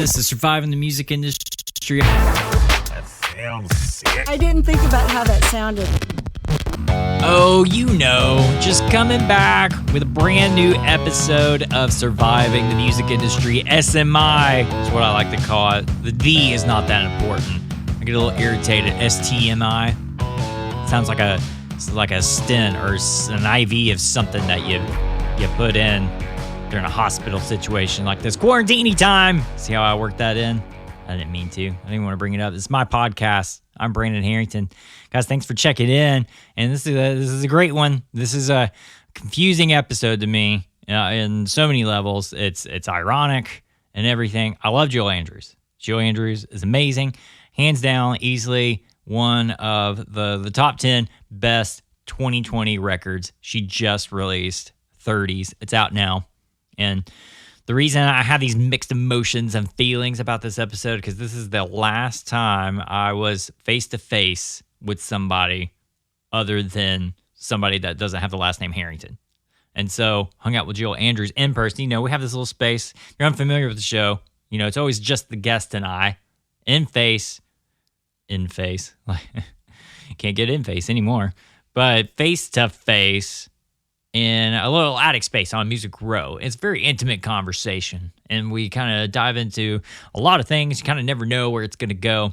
This is Surviving the Music Industry. That sounds sick. I didn't think about how that sounded. Oh, you know, just coming back with a brand new episode of Surviving the Music Industry. SMI is what I like to call it. The D is not that important. I get a little irritated. STMI sounds like a stent or an IV of something that you put in during a hospital situation like this. Quarantine time. See how I worked that in? I didn't mean to. I didn't want to bring it up. It's my podcast. I'm Brandon Harrington. Guys, thanks for checking in. And this is a great one. This is a confusing episode to me in so many levels. It's ironic and everything. I love Jill Andrews. Jill Andrews is amazing. Hands down, easily one of the top 10 best 2020 records. She just released 30s. It's out now. And the reason I have these mixed emotions and feelings about this episode, because this is the last time I was face-to-face with somebody other than somebody that doesn't have the last name Harrington. And so hung out with Jill Andrews in person. You know, we have this little space. If you're unfamiliar with the show, you know, it's always just the guest and I in face. Like, can't get in face anymore. But face-to-face in a little attic space on Music Row. It's a very intimate conversation, and we kind of dive into a lot of things. You kind of never know where it's going to go.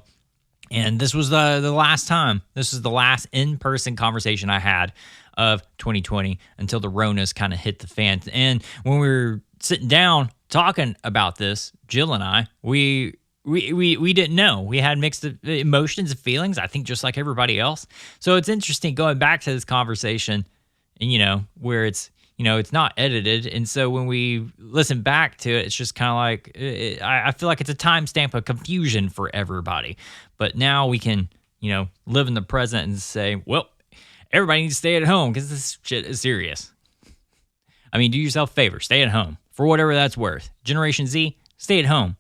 And this was the last time. This is the last in-person conversation I had of 2020 until the Ronas kind of hit the fan. And when we were sitting down talking about this, Jill and I, we didn't know. We had mixed emotions and feelings, I think just like everybody else. So it's interesting going back to this conversation, and, you know, where it's, you know, it's not edited. And so when we listen back to it, it's just kind of like, I feel like it's a timestamp of confusion for everybody. But now we can, you know, live in the present and say, well, everybody needs to stay at home because this shit is serious. I mean, do yourself a favor. Stay at home for whatever that's worth. Generation Z, stay at home.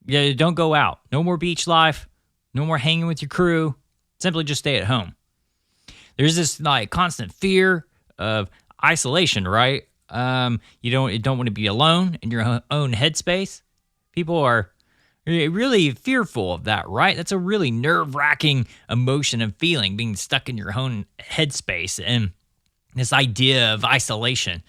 Yeah, don't go out. No more beach life. No more hanging with your crew. Simply just stay at home. There's this like constant fear of isolation, right? You don't want to be alone in your own headspace. People are really fearful of that, right? That's a really nerve-wracking emotion and feeling, being stuck in your own headspace and this idea of isolation.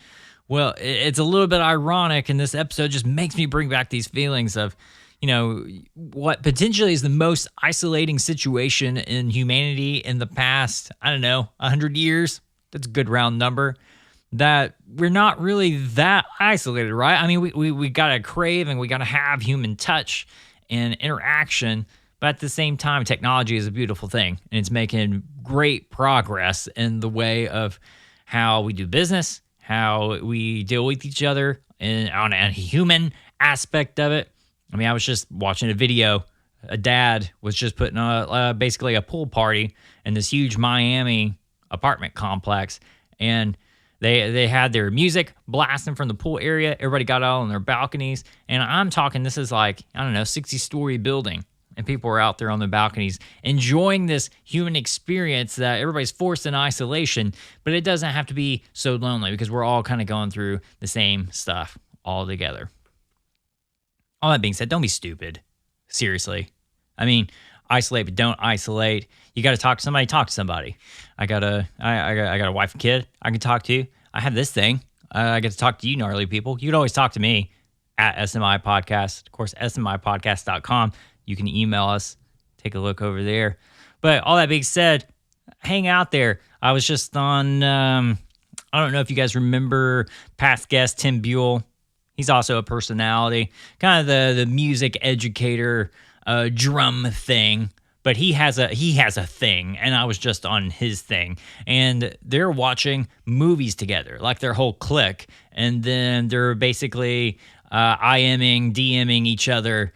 Well, it's a little bit ironic, and this episode just makes me bring back these feelings of, you know, what potentially is the most isolating situation in humanity in the past, 100 years. That's a good round number. That we're not really that isolated, right? I mean, we got to crave and we got to have human touch and interaction, but at the same time, technology is a beautiful thing, and it's making great progress in the way of how we do business, how we deal with each other, and on a human aspect of it. I mean, I was just watching a video. A dad was just putting basically a pool party in this huge Miami apartment complex, and they had their music blasting from the pool area. Everybody got out on their balconies, and I'm talking, this is like, 60-story building, and people were out there on the balconies enjoying this human experience that everybody's forced in isolation, but it doesn't have to be so lonely because we're all kind of going through the same stuff all together. All that being said, don't be stupid. Seriously. I mean, isolate, but don't isolate. You got to talk to somebody. Talk to somebody. I got a wife and kid I can talk to. I have this thing. I get to talk to you gnarly people. You can always talk to me at SMI Podcast. Of course, smipodcast.com. You can email us. Take a look over there. But all that being said, hang out there. I was just on, I don't know if you guys remember past guest Tim Buell. He's also a personality, kind of the music educator, drum thing. But he has a thing, and I was just on his thing, and they're watching movies together, like their whole clique, and then they're basically IMing, DMing each other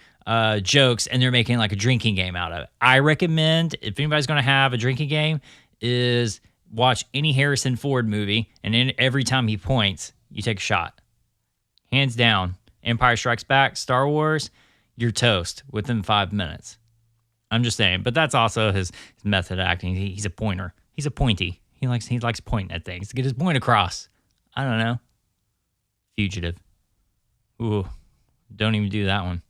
jokes, and they're making like a drinking game out of it. I recommend, if anybody's going to have a drinking game, is watch any Harrison Ford movie, and every time he points, you take a shot. Hands down, Empire Strikes Back, Star Wars, you're toast within 5 minutes. I'm just saying, but that's also his method of acting. He's a pointer. He's a pointy. He likes pointing at things to get his point across. I don't know. Fugitive. Ooh, don't even do that one.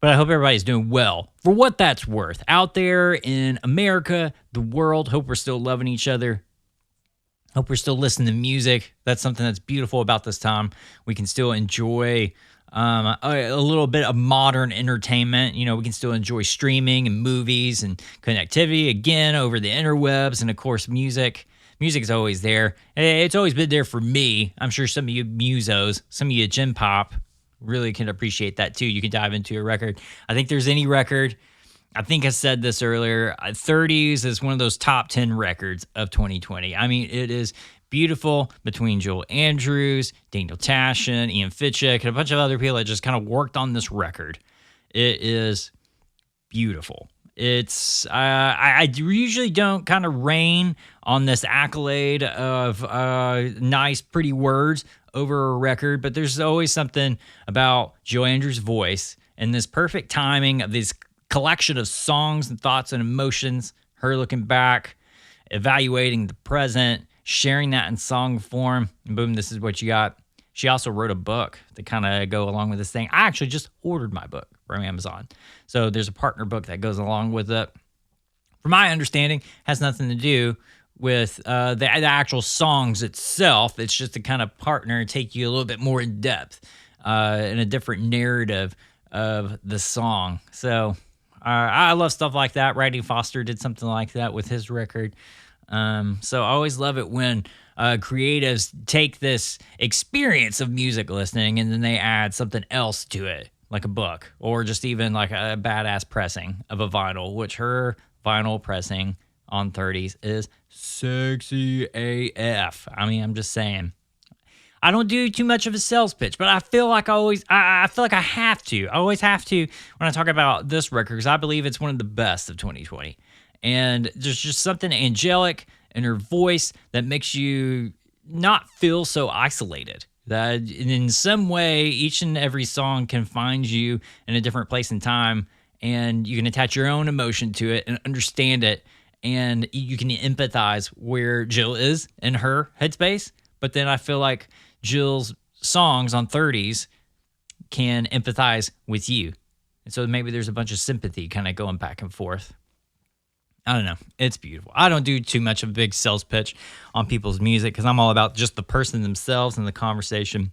But I hope everybody's doing well for what that's worth. Out there in America, the world, hope we're still loving each other. Hope we're still listening to music. That's something that's beautiful about this time. We can still enjoy a little bit of modern entertainment. You know, we can still enjoy streaming and movies and connectivity again over the interwebs. And of course, music. Music is always there. It's always been there for me. I'm sure some of you musos, some of you Gen Pop really can appreciate that too. You can dive into a record. I think there's any record. I think I said this earlier. 30s is one of those top 10 records of 2020. I mean, it is beautiful between Joel Andrews, Daniel Tashian, Ian Fitchuk, and a bunch of other people that just kind of worked on this record. It is beautiful. It's I usually don't kind of rain on this accolade of nice, pretty words over a record, but there's always something about Joel Andrews' voice and this perfect timing of this collection of songs and thoughts and emotions, her looking back, evaluating the present, sharing that in song form, and boom, this is what you got. She also wrote a book to kind of go along with this thing. I actually just ordered my book from Amazon. So there's a partner book that goes along with it. From my understanding, has nothing to do with the actual songs itself. It's just to kind of partner and take you a little bit more in depth in a different narrative of the song. So I love stuff like that. Randy Foster did something like that with his record. So I always love it when creatives take this experience of music listening and then they add something else to it, like a book or just even like a badass pressing of a vinyl, which her vinyl pressing on 30s is sexy AF. I mean, I'm just saying. I don't do too much of a sales pitch, but I feel like I feel like I have to. I always have to when I talk about this record because I believe it's one of the best of 2020. And there's just something angelic in her voice that makes you not feel so isolated. That in some way, each and every song can find you in a different place and time, and you can attach your own emotion to it and understand it, and you can empathize where Jill is in her headspace. But then I feel like Jill's songs on 30s can empathize with you. And so maybe there's a bunch of sympathy kind of going back and forth. I don't know. It's beautiful. I don't do too much of a big sales pitch on people's music because I'm all about just the person themselves and the conversation.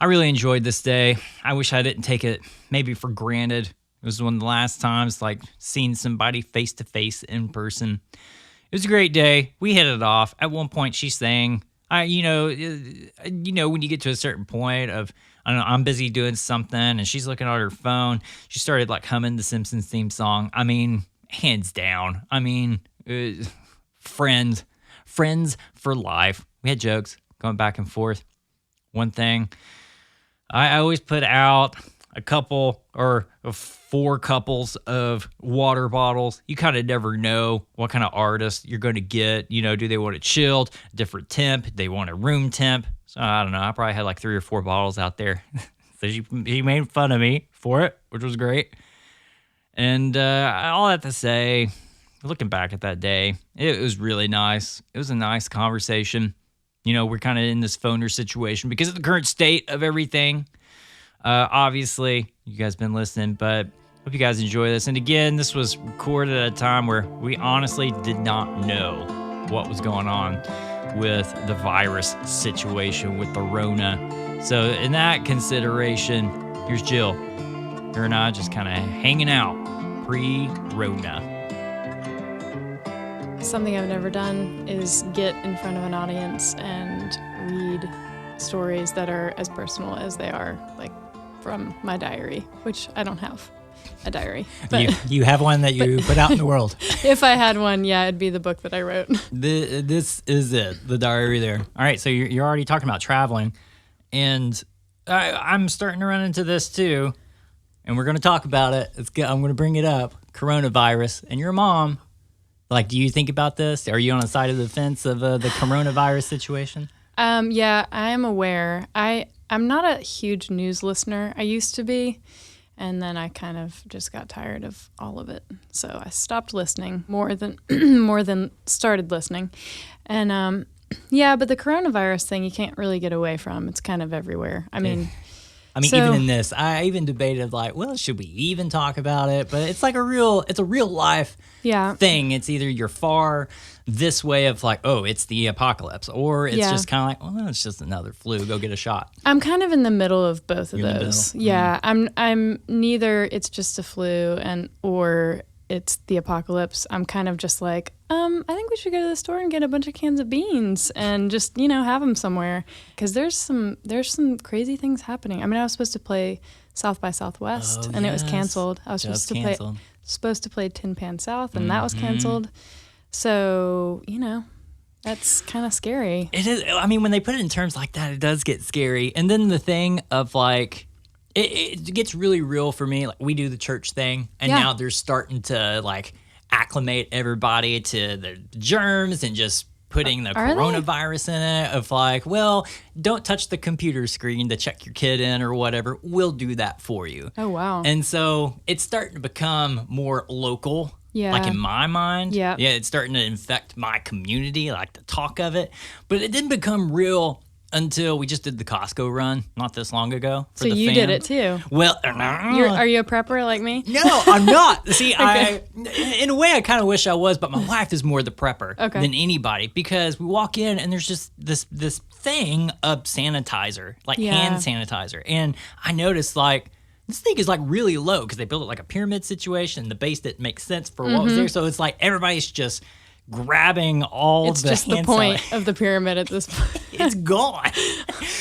I really enjoyed this day. I wish I didn't take it maybe for granted. It was one of the last times like seeing somebody face to face in person. It was a great day. We hit it off. At one point she sang, when you get to a certain point of, I don't know, I'm busy doing something and she's looking at her phone. She started like humming the Simpsons theme song. I mean, hands down. I mean, friends for life. We had jokes going back and forth. One thing, I always put out a couple or 4 couples of water bottles. You kind of never know what kind of artist you're going to get. You know, do they want it chilled, different temp? They want a room temp. So I don't know. I probably had like 3 or 4 bottles out there. So he made fun of me for it, which was great. And all that to say, looking back at that day, it was really nice. It was a nice conversation. You know, we're kind of in this phoner situation because of the current state of everything. Obviously, you guys been listening, but hope you guys enjoy this. And again, this was recorded at a time where we honestly did not know what was going on with the virus situation with the Rona. So in that consideration, here's Jill. Her and I just kind of hanging out pre-Rona. Something I've never done is get in front of an audience and read stories that are as personal as they are, like from my diary, which I don't have a diary. But you have one that you put out in the world. If I had one, yeah, it'd be the book that I wrote. This is it, the diary there. All right, so you're already talking about traveling, and I'm starting to run into this too. And we're going to talk about it. I'm going to bring it up. Coronavirus. And your mom, like, do you think about this? Are you on the side of the fence of the coronavirus situation? Yeah, I'm aware. I'm not a huge news listener. I used to be. And then I kind of just got tired of all of it. So I stopped listening more than started listening. And yeah, but the coronavirus thing you can't really get away from. It's kind of everywhere. I mean, I mean, even in this, I even debated like, well, should we even talk about it? But it's like it's a real life thing. It's either you're far this way of like, oh, it's the apocalypse, or it's just kind of like, well, it's just another flu. Go get a shot. I'm kind of in the middle of both of You're in the those. middle? Yeah, I'm neither. It's just a flu or it's the apocalypse. I'm kind of just like, I think we should go to the store and get a bunch of cans of beans and just, have them somewhere. Because there's some crazy things happening. I mean, I was supposed to play South by Southwest, and it was canceled. I was supposed to play Tin Pan South, and that was canceled. So, that's kind of scary. It is. I mean, when they put it in terms like that, it does get scary. And then the thing of like, it gets really real for me. Like, we do the church thing, and now they're starting to like acclimate everybody to the germs and just putting the coronavirus in it of like, well, don't touch the computer screen to check your kid in or whatever. We'll do that for you. Oh, wow. And so it's starting to become more local. Yeah. Like in my mind. Yeah. Yeah, it's starting to infect my community, like the talk of it. But it didn't become real until we just did the Costco run not this long ago. So you did it too. Well, are you a prepper like me? No, I'm not. See, in a way, I kind of wish I was, but my wife is more the prepper than anybody, because we walk in and there's just this thing of sanitizer, like hand sanitizer. And I noticed like, this thing is like really low because they built it like a pyramid situation. The base didn't make sense for what was there. So it's like everybody's just grabbing all it's the just the point of the pyramid at this point. It's gone.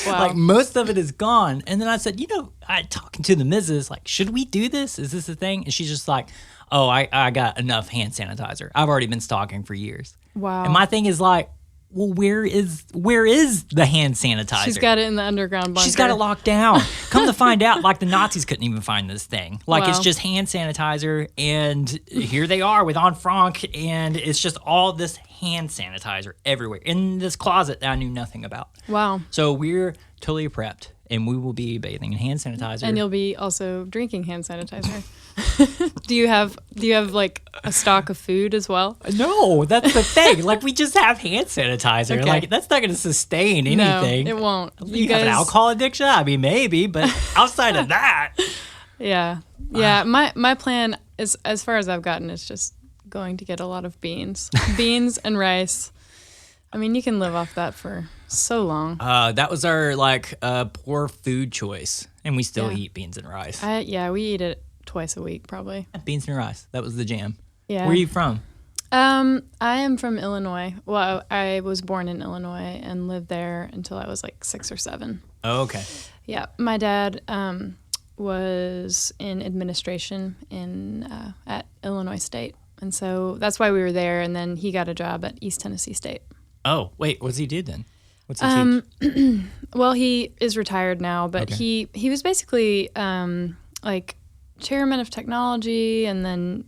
Wow. Like most of it is gone. And then I said, I talking to the missus, like, should we do this? Is this a thing? And she's just like, oh, I got enough hand sanitizer. I've already been stocking for years. Wow. And my thing is like, well, where is the hand sanitizer? She's got it in the underground bunker. She's got it locked down. Come to find out, like the Nazis couldn't even find this thing. Like it's just hand sanitizer, and here they are with Anne Frank, and it's just all this hand sanitizer everywhere in this closet that I knew nothing about. Wow. So we're totally prepped, and we will be bathing in hand sanitizer. And you'll be also drinking hand sanitizer. Do you have like a stock of food as well? No, that's the thing. Like we just have hand sanitizer. Okay. Like that's not going to sustain anything. No, it won't. You have an alcohol addiction? I mean, maybe, but outside of that. Yeah. Yeah. My plan is, as far as I've gotten, is just going to get a lot of beans and rice. I mean, you can live off that for so long. That was our poor food choice, and we still eat beans and rice. We eat it twice a week, probably. Beans and rice. That was the jam. Yeah. Where are you from? I am from Illinois. Well, I was born in Illinois and lived there until I was like 6 or 7. Oh, okay. Yeah. My dad was in administration at Illinois State. And so that's why we were there. And then he got a job at East Tennessee State. Oh, wait. What does he do then? What's he teach? Well, he is retired now, but he was basically like chairman of technology and then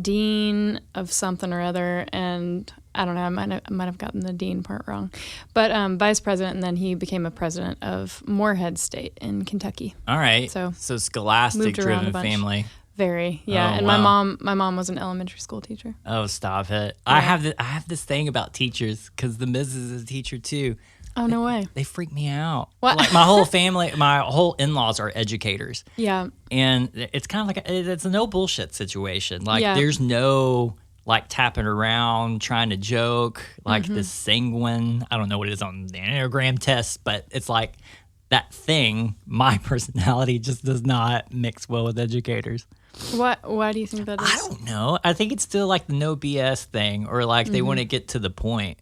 dean of something or other. And I don't know, I might have gotten the dean part wrong. But vice president, and then he became a president of Morehead State in Kentucky. All right. So scholastic-driven family. Very, yeah. Oh, and wow. my mom was an elementary school teacher. Oh, stop it! Yeah. I have this thing about teachers because the missus is a teacher too. Oh, no way. They freak me out. What? Like my whole family, my whole in-laws are educators. Yeah. And it's kind of like it's a no bullshit situation. Like there's no like tapping around trying to joke like this sanguine. I don't know what it is on the Enneagram test, but it's like that thing. My personality just does not mix well with educators. Why do you think that is? I don't know. I think it's still like the no BS thing, or like they want to get to the point.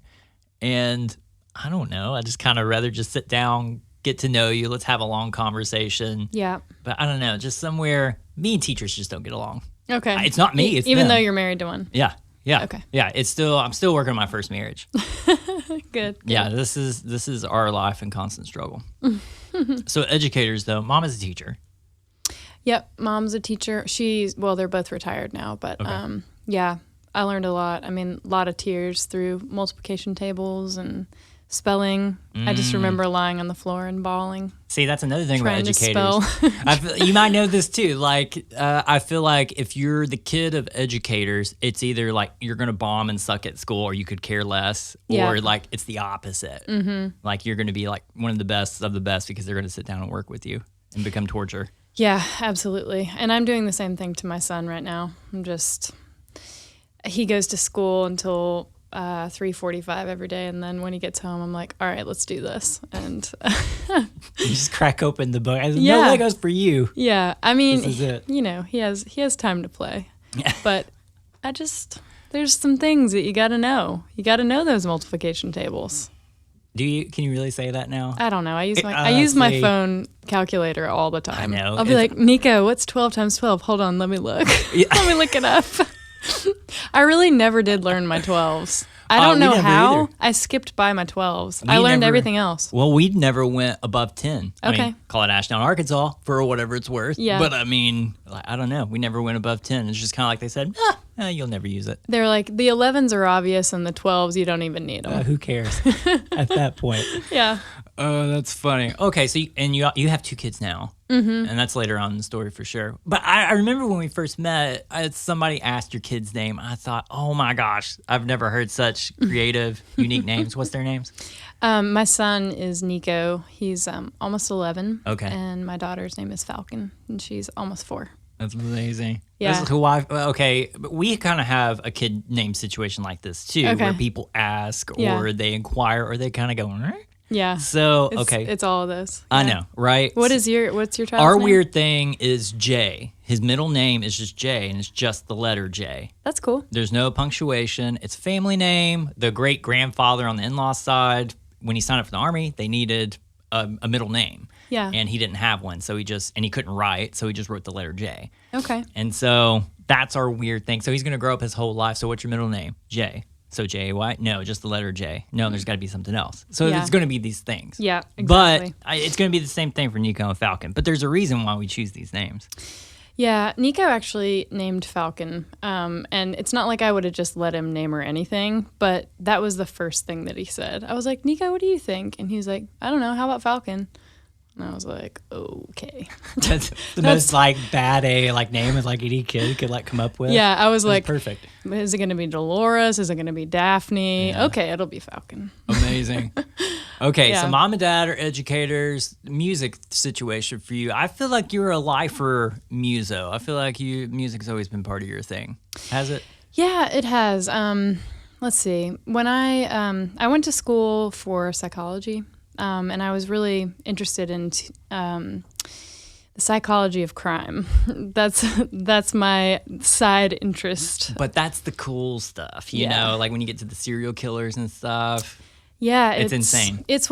And I don't know. I just kind of rather just sit down, get to know you. Let's have a long conversation. Yeah. But I don't know. Just somewhere, me and teachers just don't get along. Okay. It's not me. It's even them. though you're married to one. Yeah. Yeah. Okay. Yeah. I'm still working on my first marriage. Good. Yeah. This is our life in constant struggle. So educators though, mom is a teacher. Yep, mom's a teacher. They're both retired now, but yeah, I learned a lot. I mean, a lot of tears through multiplication tables and spelling. I just remember lying on the floor and bawling. See, that's another thing about Trying to educators. spell. You might know this too. Like, I feel like if you're the kid of educators, it's either like you're going to bomb and suck at school, or you could care less, Yeah. or like it's the opposite. Mm-hmm. Like you're going to be like one of the best of the best because they're going to sit down and work with you and become torture. Yeah, absolutely. And I'm doing the same thing to my son right now. He goes to school until 3:45 every day, and then when he gets home, I'm like, all right, let's do this. And You just crack open the book. Yeah. No Legos for you. yeah, I mean, This is it. he has time to play. But there's some things that you got to know. You got to know those multiplication tables. Can you really say that now? I don't know. I use my see. phone calculator all the time. I know. I'll be like, Nico, what's 12 times 12? Hold on, let me look. Let me look it up. I really never did learn my 12s. I don't we know never how. either. I skipped by my 12s. We I learned never- everything else. Well, we never went above 10. I Okay. mean, call it Ashdown, Arkansas for whatever it's worth. Yeah. But I mean, I don't know. We never went above 10. It's just kind of like they said, you'll never use it. They're like, the 11s are obvious and the 12s, you don't even need them. Who cares at that point? Yeah. Oh, that's funny. Okay, so you have 2 kids now, and that's later on in the story for sure. But I remember when we first met, somebody asked your kid's name. I thought, oh my gosh, I've never heard such creative, unique names. What's their names? My son is Nico. He's almost 11. Okay. And my daughter's name is Falcon, and she's almost 4. That's amazing. Yeah. That's who but we kind of have a kid name situation like this too, Okay. where people ask or Yeah. they inquire or they kind of go, "Eh?" Yeah. So, It's, okay. It's all of those. I Yeah. know, right? What's your child's Our name? weird thing is Jay. His middle name is just Jay, and it's just the letter J. That's cool. There's no punctuation. It's a family name. The great grandfather on the in-law side, when he signed up for the Army, they needed a middle name. Yeah. And he didn't have one, so he couldn't write, so he just wrote the letter J. Okay. And so that's our weird thing. So he's going to grow up his whole life. So what's your middle name? J. So J-A-Y? No, just the letter J. No, there's got to be something else. So Yeah. it's going to be these things. Yeah, But exactly. it's going to be the same thing for Nico and Falcon. But there's a reason why we choose these names. Yeah, Nico actually named Falcon, and it's not like I would have just let him name her anything, but that was the first thing that he said. I was like, Nico, what do you think? And he's like, I don't know, how about Falcon? And I was like, okay. That's the most like bad name as like any kid could like come up with. Yeah, I was It's like, perfect. is it going to be Dolores? Is it going to be Daphne? Yeah. Okay, it'll be Falcon. Amazing. Okay, Yeah. so mom and dad are educators. Music situation for you. I feel like you're a lifer muso. I feel like music's always been part of your thing. Has it? Yeah, it has. Let's see. When I went to school for psychology, and I was really interested in the psychology of crime. That's my side interest. But that's the cool stuff, you Yeah. know, like when you get to the serial killers and stuff. Yeah, It's insane. It's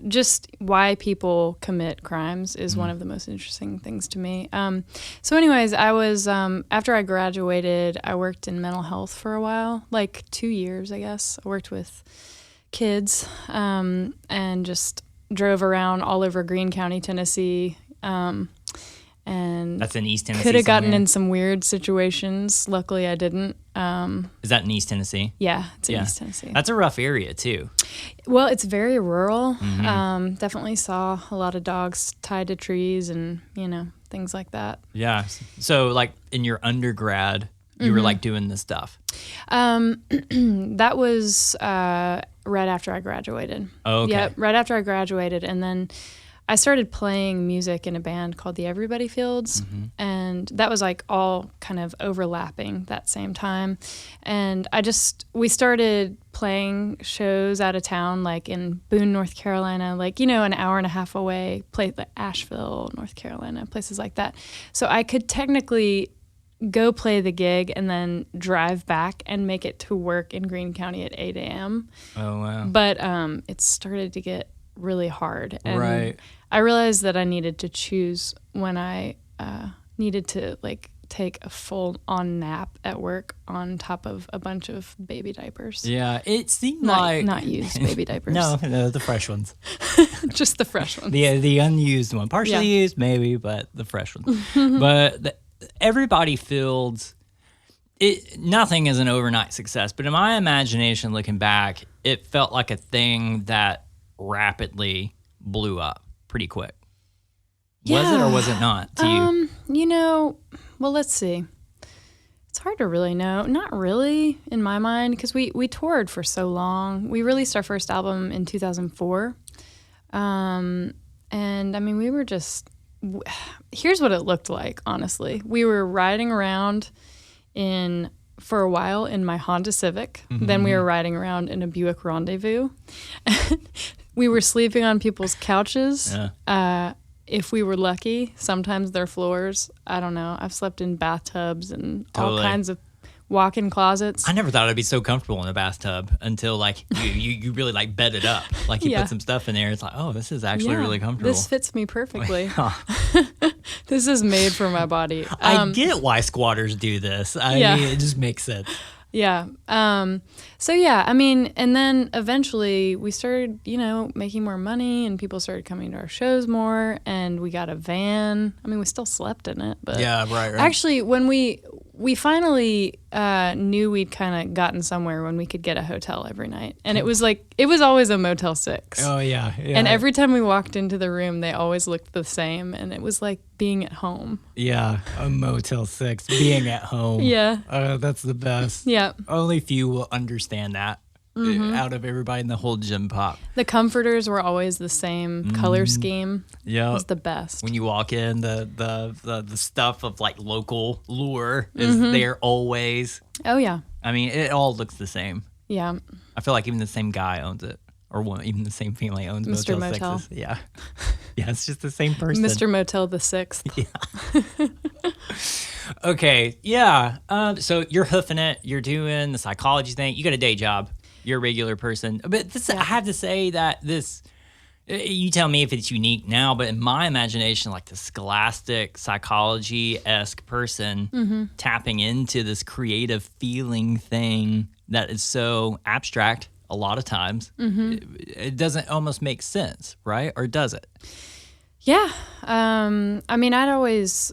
just why people commit crimes is one of the most interesting things to me. So anyways, I was, after I graduated, I worked in mental health for a while, like 2 years, I guess. I worked with kids and just drove around all over Greene County, Tennessee, and That's in East Tennessee. could have gotten somewhere. in some weird situations. Luckily, I didn't. Is that in East Tennessee? Yeah, it's in East Tennessee. That's a rough area too. Well, it's very rural. Mm-hmm. Definitely saw a lot of dogs tied to trees and, things like that. Yeah. So like in your undergrad, you were like doing this stuff. That was right after I graduated. Oh, okay. Yeah, right after I graduated. And then I started playing music in a band called the Everybodyfields. And that was like all kind of overlapping that same time. And we started playing shows out of town, like in Boone, North Carolina, like, an hour and a half away, like Asheville, North Carolina, places like that. So I could technically go play the gig and then drive back and make it to work in Greene County at 8 a.m. Oh, wow. But it started to get really hard. And Right. I realized that I needed to choose when I needed to take a full-on nap at work on top of a bunch of baby diapers. Yeah. It seemed Not, like... not used baby diapers. No, the fresh ones. Just the fresh ones. The unused one. Partially used, maybe, but the fresh one. But Everybodyfields, Nothing is an overnight success, but in my imagination, looking back, it felt like a thing that rapidly blew up pretty quick. Was it or was it not to you? Well, let's see. It's hard to really know. Not really in my mind, because we toured for so long. We released our first album in 2004. And I mean, we were just, here's what it looked like, honestly. We were riding around for a while in my Honda Civic. Mm-hmm. Then we were riding around in a Buick Rendezvous. We were sleeping on people's couches. Yeah. If we were lucky, sometimes their floors. I don't know. I've slept in bathtubs and all kinds of walk-in closets. I never thought I'd be so comfortable in a bathtub until like you really like bed it up. Like you put some stuff in there. It's like, oh, this is actually really comfortable. This fits me perfectly. This is made for my body. I get why squatters do this. I mean, it just makes sense. Yeah. So yeah, I mean, and then eventually we started, making more money and people started coming to our shows more and we got a van. I mean, we still slept in it, but yeah, right. Actually, when we finally knew we'd kind of gotten somewhere when we could get a hotel every night. And it was always a Motel 6. Oh, yeah. And every time we walked into the room, they always looked the same. And it was like being at home. Yeah, a Motel 6, being at home. Yeah. That's the best. Yeah. Only few will understand that out of everybody in the whole gym pop. The comforters were always the same color scheme. Yeah. It was the best. When you walk in, the stuff of like local lure is there always. Oh, yeah. I mean, it all looks the same. Yeah. I feel like even the same guy owns it. Or even the same family owns Mr. Motel 6s. Yeah. Yeah, it's just the same person. Mr. Motel the 6th. Yeah. Okay, yeah. So you're hoofing it. You're doing the psychology thing. You got a day job. You're a regular person. But I have to say that you tell me if it's unique now, but in my imagination, like the scholastic psychology-esque person tapping into this creative feeling thing that is so abstract a lot of times, it doesn't almost make sense, right? Or does it? Yeah. I mean, I'd always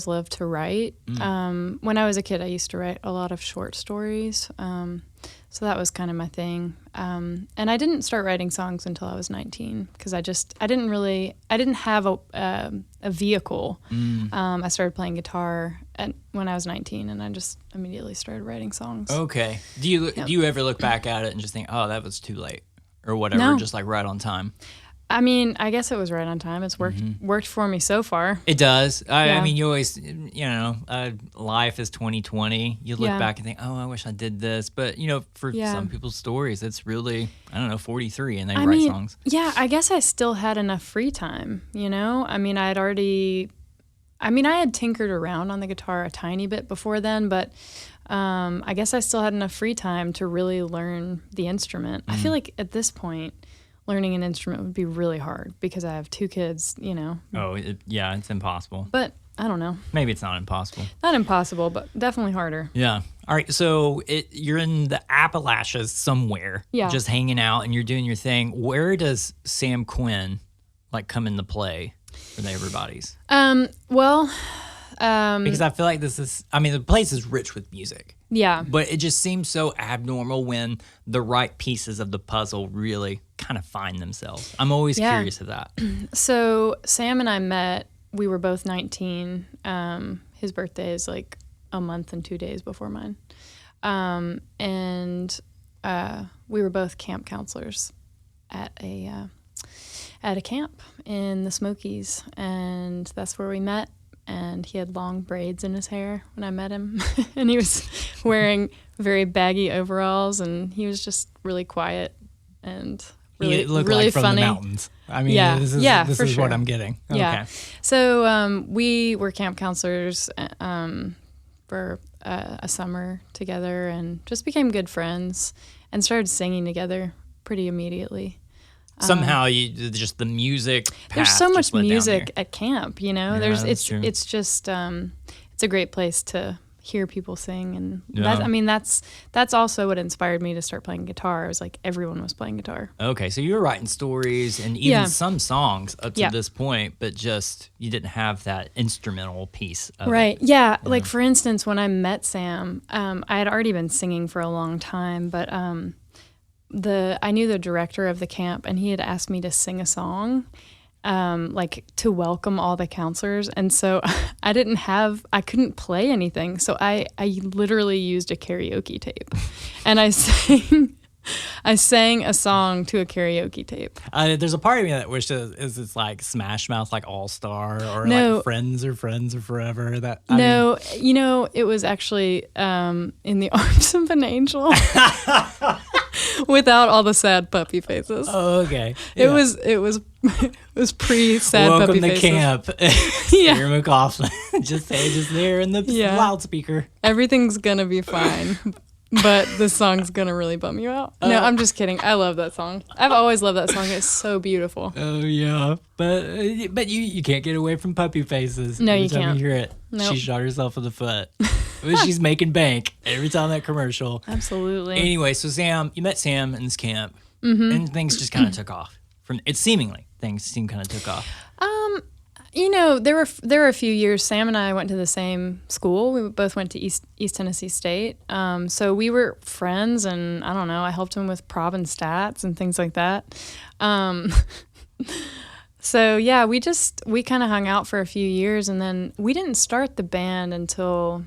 loved to write. When I was a kid, I used to write a lot of short stories. So that was kind of my thing. And I didn't start writing songs until I was 19 because I didn't have a vehicle. I started playing guitar when I was 19 and I just immediately started writing songs. Okay. Do you ever look back at it and just think, oh, that was too late or whatever, No. just like right on time? I mean, I guess it was right on time. It's worked for me so far. It does. I Yeah. mean, you always, life is 2020. You look back and think, oh, I wish I did this. But, for some people's stories, it's really, 43 and they write songs. Yeah, I guess I still had enough free time, I mean, I had tinkered around on the guitar a tiny bit before then, but I guess I still had enough free time to really learn the instrument. I feel like at this point, learning an instrument would be really hard because I have 2 kids, Oh, it's impossible. But I don't know. Maybe it's not impossible. Not impossible, but definitely harder. Yeah. All right. So you're in the Appalachians somewhere, just hanging out and you're doing your thing. Where does Sam Quinn come into play for the Everybody's? Because I feel like the place is rich with music. Yeah. But it just seems so abnormal when the right pieces of the puzzle really kind of find themselves. I'm always curious of that. So Sam and I met, we were both 19. His birthday is like a month and 2 days before mine. And we were both camp counselors at a camp in the Smokies. And that's where we met. And he had long braids in his hair when I met him. And he was wearing very baggy overalls, and he was just really quiet and He looked really like from funny. the mountains. I mean, this is sure. what I'm getting. Yeah. Okay. So we were camp counselors for a summer together and just became good friends and started singing together pretty immediately. Somehow, just the music. There's so much music music at camp, that's true. It's just it's a great place to hear people sing, and Yeah. that's also what inspired me to start playing guitar. It was like everyone was playing guitar. Okay, so you were writing stories and even Yeah. some songs up to Yeah. this point, but just you didn't have that instrumental piece of Right. it. Yeah. Like for instance, when I met Sam, I had already been singing for a long time, but I knew the director of the camp, and he had asked me to sing a song, like to welcome all the counselors, and so I couldn't play anything, so I literally used a karaoke tape, and I sang a song to a karaoke tape. There's a part of me that wishes it's like Smash Mouth, like All Star, or No. like Friends or Forever. No, it was actually in the arms of an angel, without all the sad puppy faces. Oh, okay. It was pre sad Welcome puppy to faces. camp. Yeah. Sarah McLaughlin. just there in the Yeah. loudspeaker. Everything's gonna be fine, but this song's gonna really bum you out. No, I'm just kidding. I love that song. I've always loved that song. It's so beautiful. Oh yeah, but you can't get away from puppy faces. No, Every you time can't. You hear it. Nope. She shot herself in the foot. But she's making bank every time that commercial. Absolutely. Anyway, so Sam, you met Sam in this camp, and things just kind of took off. Things kind of took off. There were a few years. Sam and I went to the same school. We both went to East Tennessee State. So we were friends, and I don't know. I helped him with prob and stats and things like that. So yeah, we kind of hung out for a few years, and then we didn't start the band until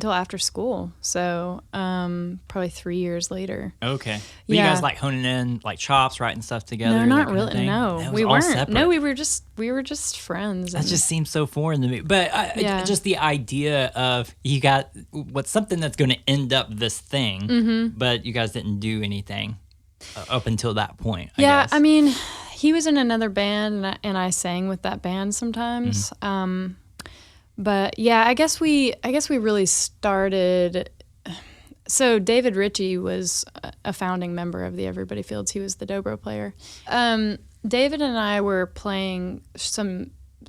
after school. So probably 3 years later. Okay. Were you Yeah. guys like honing in like chops, writing stuff together? No, that not kind of really. thing? No, That was we all weren't. separate. No, we were just friends. That and- just seems so foreign to me. But Yeah. just the idea of you got what's something that's going to end up this thing, Mm-hmm. but you guys didn't do anything up until that point. Yeah, guess. I mean, he was in another band, and I sang with that band sometimes. But yeah, I guess we really started. So David Ritchie was a founding member of the Everybodyfields. He was the dobro player. David and I were playing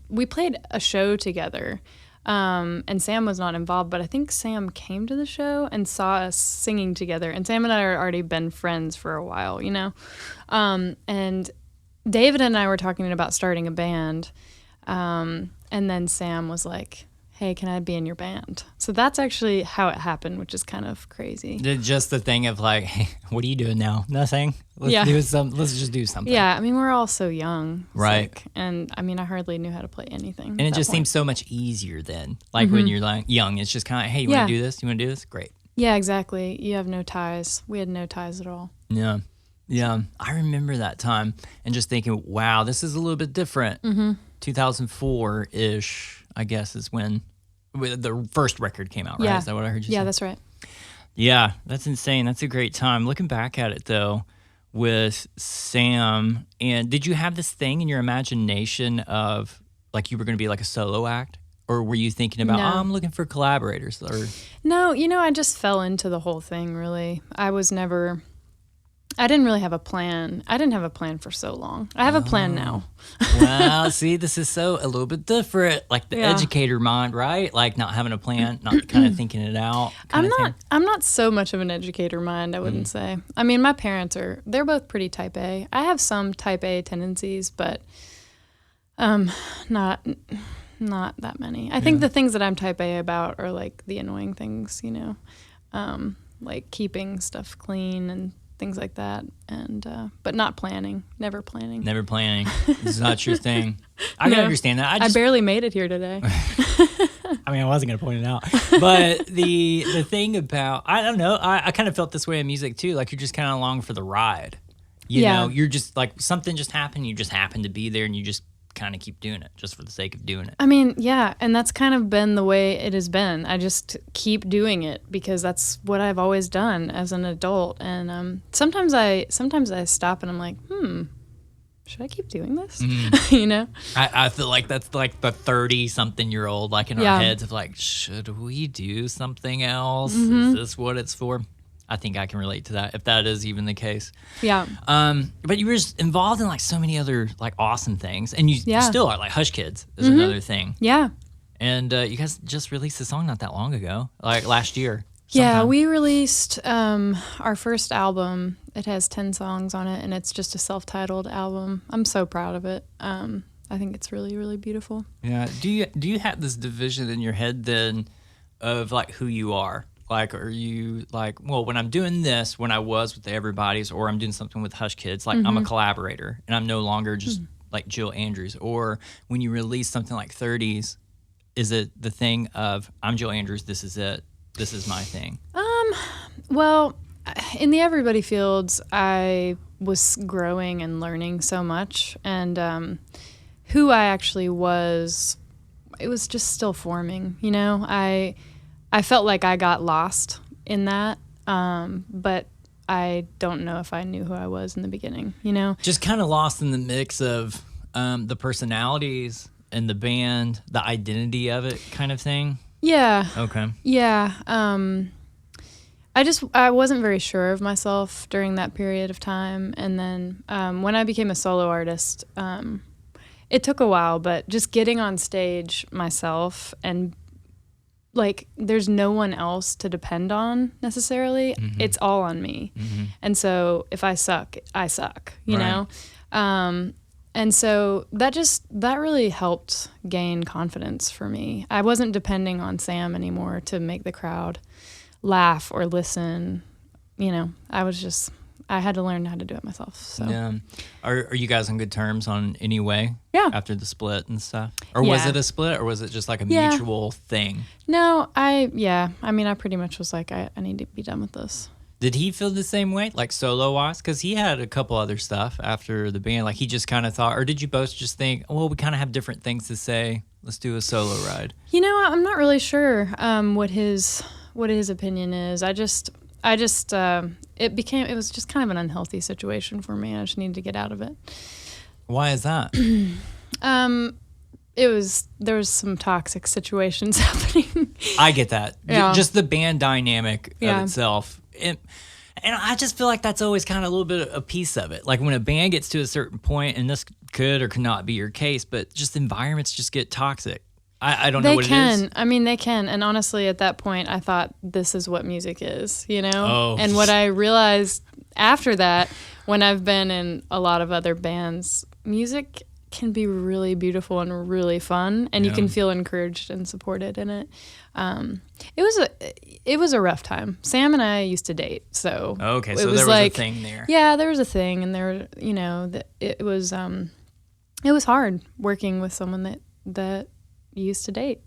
we played a show together. And Sam was not involved, but I think Sam came to the show and saw us singing together. And Sam and I had already been friends for a while, and David and I were talking about starting a band. And then Sam was like, hey, can I be in your band? So that's actually how it happened, which is kind of crazy. Just the thing of like, hey, what are you doing now? Nothing. Let's Yeah. Let's just do something. Yeah, I mean, we're all so young. It's Right. and I mean, I hardly knew how to play anything. And it just seems so much easier then. Like when you're like young, it's just kind of, hey, you want Yeah. to do this? You want to do this? Great. Yeah, exactly. You have no ties. We had no ties at all. Yeah. Yeah. I remember that time and just thinking, wow, this is a little bit different. 2004-ish, I guess, is when the first record came out, right? Yeah. Is that what I heard you say? Yeah, that's right. Yeah, that's insane. That's a great time. Looking back at it, though, with Sam, and did you have this thing in your imagination of like you were going to be like a solo act? Or were you thinking about, No. I'm looking for collaborators? Or No, I just fell into the whole thing, really. I didn't really have a plan. I didn't have a plan for so long. I have a plan now. Well, see, this is a little bit different. Like the Yeah. educator mind, right? Like not having a plan, not kind of thinking it out. I'm not so much of an educator mind, I wouldn't say. I mean, my parents they're both pretty type A. I have some type A tendencies, but not that many. I think the things that I'm type A about are like the annoying things, like keeping stuff clean and things like that, and but not planning, never planning. Never planning. It's not your thing. I can No. understand that. I barely made it here today. I mean, I wasn't going to point it out. But the thing about, I don't know, I kind of felt this way in music too. Like you're just kind of along for the ride. You Yeah. know, you're just like something just happened. You just happen to be there and you just kind of keep doing it just for the sake of doing it. I mean, yeah, and that's kind of been the way it has been. I just keep doing it because that's what I've always done as an adult. And sometimes I stop and I'm like, should I keep doing this? I feel like that's like the 30-something-year-old, like in Yeah. our heads of like, should we do something else? Mm-hmm. Is this what it's for? I think I can relate to that, if that is even the case. Yeah. But you were just involved in like so many other like awesome things, and you Yeah. still are. Like Hush Kids is another thing, Yeah. And you guys just released a song not that long ago, like last year. Yeah, sometime. we released our first album. It has 10 songs on it, and it's just a self-titled album. I'm so proud of it. I think it's really, really beautiful. Yeah. Do you have this division in your head then of like who you are? Like, are you like, well, when I'm doing this, when I was with the Everybody's, or I'm doing something with Hush Kids, like I'm a collaborator and I'm no longer just like Jill Andrews. Or when you release something like 30s, is it the thing of I'm Jill Andrews, this is it, this is my thing? Well, in the Everybodyfields, I was growing and learning so much, and who I actually was, it was just still forming. You know, I felt like I got lost in that, but I don't know if I knew who I was in the beginning. You know, Just kind of lost in the mix of the personalities and the band, the identity of it, kind of thing. yeah, Okay. yeah. I wasn't very sure of myself during that period of time, and then when I became a solo artist, it took a while, but just getting on stage myself and like there's no one else to depend on necessarily. It's all on me. And so if I suck, I suck, you Right. know? And so that really helped gain confidence for me. I wasn't depending on Sam anymore to make the crowd laugh or listen. You know, I had to learn how to do it myself. So Yeah. Are you guys on good terms on any way? Yeah. After the split and stuff? Or was Yeah. it a split, or was it just like a Yeah. mutual thing? No, I pretty much was like, I need to be done with this. Did he feel the same way, like solo-wise? Because he had a couple other stuff after the band. Like he just kind of thought, or did you both just think, well, we kind of have different things to say. Let's do a solo ride. You know, I'm not really sure what his opinion is. It was just kind of an unhealthy situation for me. I just needed to get out of it. Why is that? There was some toxic situations happening. I get that. Yeah. Just the band dynamic Yeah. of itself. And I just feel like that's always kind of a little bit a piece of it. Like when a band gets to a certain point, and this could or could not be your case, but just environments just get toxic. I don't know what it is. I mean, they can. And honestly, at that point, I thought this is what music is, you know? Oh. And what I realized after that, when I've been in a lot of other bands, music can be really beautiful and really fun, and you can feel encouraged and supported in it. It was a rough time. Sam and I used to date, so Okay, it so was there was like, a thing there. Yeah, there was a thing, and there, you know, it was hard working with someone that you used to date.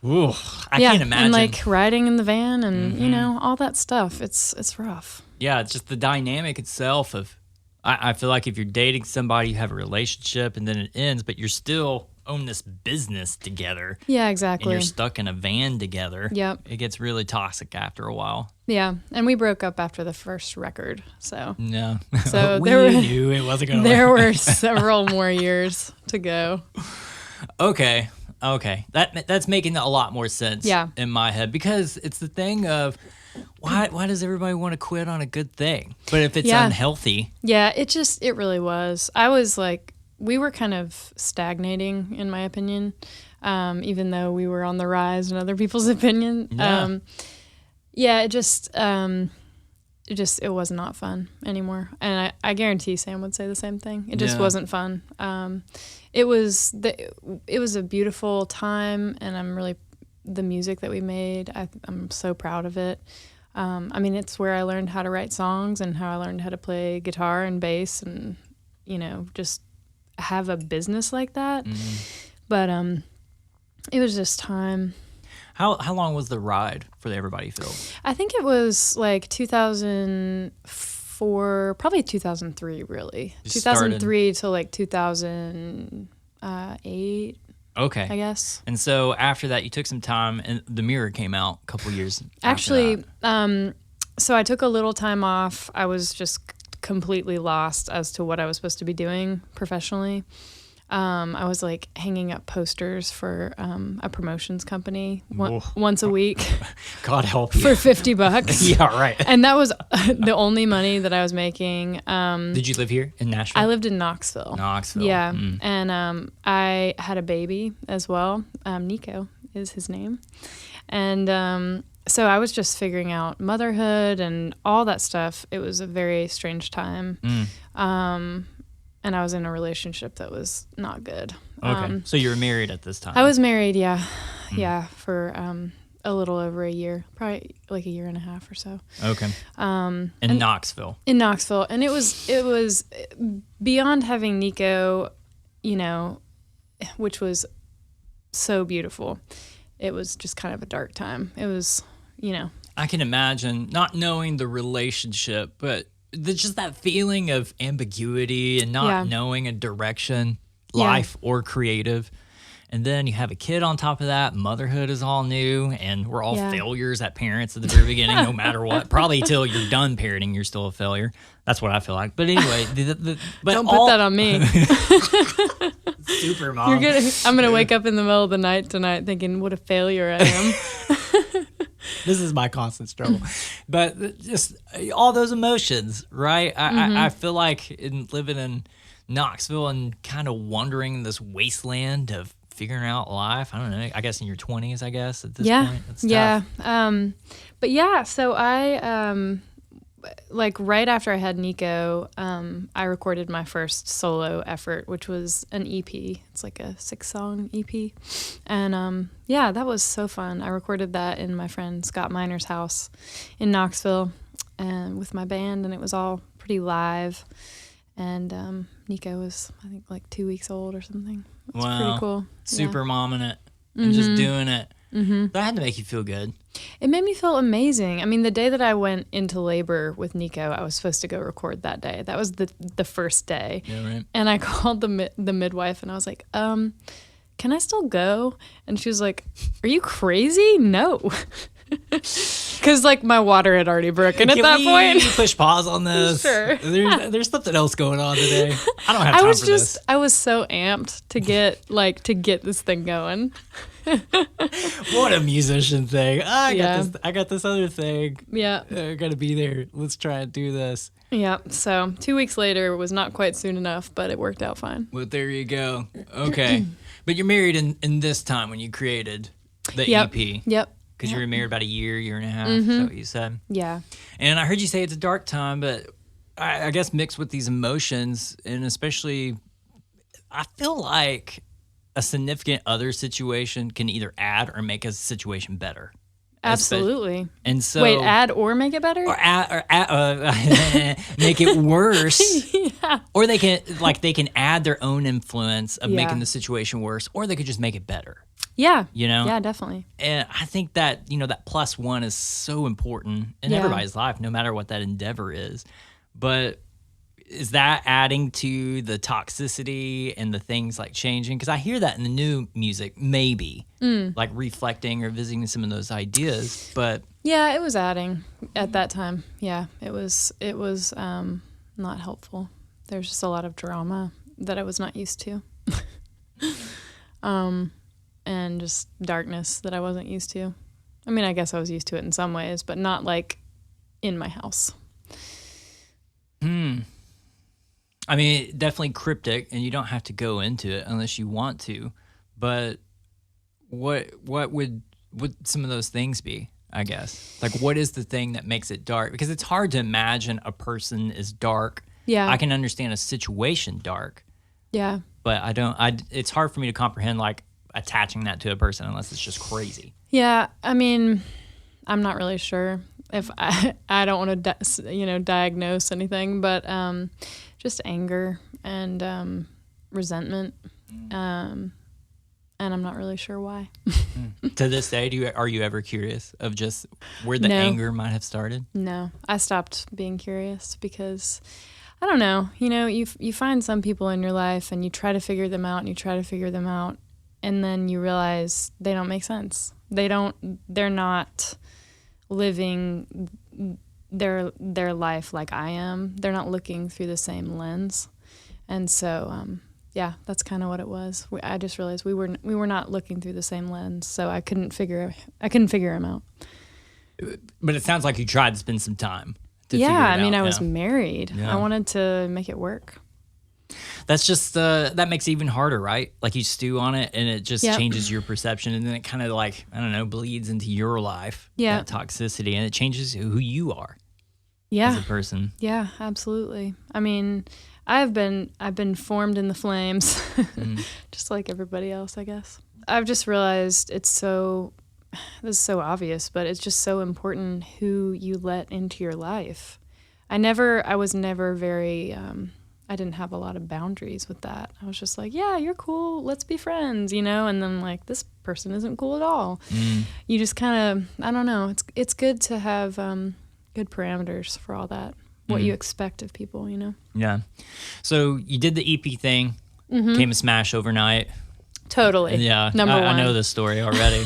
Ooh, I can't imagine. And like riding in the van and you know all that stuff. It's rough. Yeah, it's just the dynamic itself of, I feel like if you're dating somebody, you have a relationship and then it ends, but you're still own this business together. Yeah, And exactly. you're stuck in a van together. Yep. It gets really toxic after a while. Yeah, and we broke up after the first record, so No. So we there were knew it wasn't going to there work. were several more years to go. Okay. That's making a lot more sense Yeah. in my head, because it's the thing of why does everybody want to quit on a good thing? But if it's Yeah. unhealthy, Yeah, it really was. I was like, we were kind of stagnating, in my opinion, even though we were on the rise in other people's opinion. Yeah. It was not fun anymore. And I guarantee Sam would say the same thing. It just Yeah. wasn't fun. It was a beautiful time, and the music that we made, I'm so proud of it. I mean, it's where I learned how to write songs and how I learned how to play guitar and bass, and you know, just have a business like that. But it was just time. how long was the ride for the Everybodyfields? I think it was like 2004, probably 2003, really. You 2003 till like 2008, Okay. I guess. And so after that, you took some time, and The Mirror came out a couple years after Actually, that. so I took a little time off. I was just completely lost as to what I was supposed to be doing professionally. I was like hanging up posters for a promotions company once a week God help you. for $50. Yeah, right. And that was the only money that I was making. Did you live here in Nashville? I lived in Knoxville. Yeah. And I had a baby as well. Nico is his name. And so I was just figuring out motherhood and all that stuff. It was a very strange time. And I was in a relationship that was not good. Okay. So you were married at this time? I was married, yeah. Yeah, for a little over a year. Probably like a year and a half or so. Okay. In Knoxville. In Knoxville. And it was beyond having Nico, you know, which was so beautiful. It was just kind of a dark time. It was, you know. I can imagine not knowing the relationship, but just that feeling of ambiguity and not knowing a direction, life or creative. And then you have a kid on top of that. Motherhood is all new, and we're all failures at parents at the very beginning, no matter what. Probably till you're done parenting, you're still a failure. That's what I feel like. But anyway, but don't put that on me. Super mom. I'm gonna wake up in the middle of the night tonight thinking, what a failure I am. This is my constant struggle. But just all those emotions, right? I feel like in living in Knoxville and kind of wandering this wasteland of figuring out life. I don't know. I guess in your 20s, I guess, at this point. It's tough. But yeah, so I, like right after I had Nico, I recorded my first solo effort, which was an EP. It's like a 6-song EP. And yeah, that was so fun. I recorded that in my friend Scott Miner's house in Knoxville and with my band, and it was all pretty live. And Nico was, I think, like 2 weeks old or something. It was pretty cool. Super momming it and just doing it. That had to make you feel good. It made me feel amazing. I mean, the day that I went into labor with Nico, I was supposed to go record that day. That was the first day. Yeah, right. And I called the midwife and I was like, can I still go? And she was like, are you crazy? No. Because like my water had already broken at that point. Push pause on this. Sure. There's something else going on today. I don't have time for this. I was so amped to get this thing going. What a musician thing. I got this other thing. Yeah. I gotta be there. Let's try and do this. Yeah. So 2 weeks later was not quite soon enough, but it worked out fine. Well, there you go. Okay. But you're married in this time when you created the EP. Yep. Because you were married about a year and a half. Is that what you said? Yeah. And I heard you say it's a dark time, but I guess mixed with these emotions, and especially, I feel like a significant other situation can either add or make a situation better. Absolutely. And so, wait, add or make it better? Or make it worse. Yeah. Or they can add their own influence of making the situation worse, or they could just make it better. Yeah. You know? Yeah, definitely. And I think that, that plus one is so important in everybody's life, no matter what that endeavor is. But is that adding to the toxicity and the things like changing? Because I hear that in the new music, maybe, like reflecting or visiting some of those ideas. But yeah, it was adding at that time. Yeah, it was not helpful. There's just a lot of drama that I was not used to. And just darkness that I wasn't used to. I mean, I guess I was used to it in some ways, but not like in my house. I mean, definitely cryptic, and you don't have to go into it unless you want to. But what would some of those things be, I guess? Like, what is the thing that makes it dark? Because it's hard to imagine a person is dark. Yeah. I can understand a situation dark. Yeah. But it's hard for me to comprehend, like, attaching that to a person unless it's just crazy. Yeah, I mean, I'm not really sure if I don't want to diagnose anything, but just anger and resentment, and I'm not really sure why. To this day, are you ever curious of just where the anger might have started? No, I stopped being curious because I don't know. You find some people in your life and you try to figure them out, and then you realize they don't make sense. They're not living their life like I am. They're not looking through the same lens. And so Yeah, that's kind of what it was. I just realized we were not looking through the same lens, so I couldn't figure him out. But it sounds like you tried to spend some time to Yeah, figure it I mean, out. I was married. Yeah. I wanted to make it work. That's just that makes it even harder, right? Like you stew on it, and it just Yep. changes your perception, and then it kind of like I don't know bleeds into your life. Yeah. That toxicity, and it changes who you are Yeah. as a person. Yeah, absolutely. I mean, I've been formed in the flames, just like everybody else, I guess. I've just realized this is so obvious, but it's just so important who you let into your life. I was never very, I didn't have a lot of boundaries with that. I was just like, yeah, you're cool, let's be friends, and then like, this person isn't cool at all. You just kind of, I don't know, it's good to have good parameters for all that. What you expect of people, Yeah. So you did the EP thing, came a smash overnight. Totally. Yeah. Number one. I know this story already.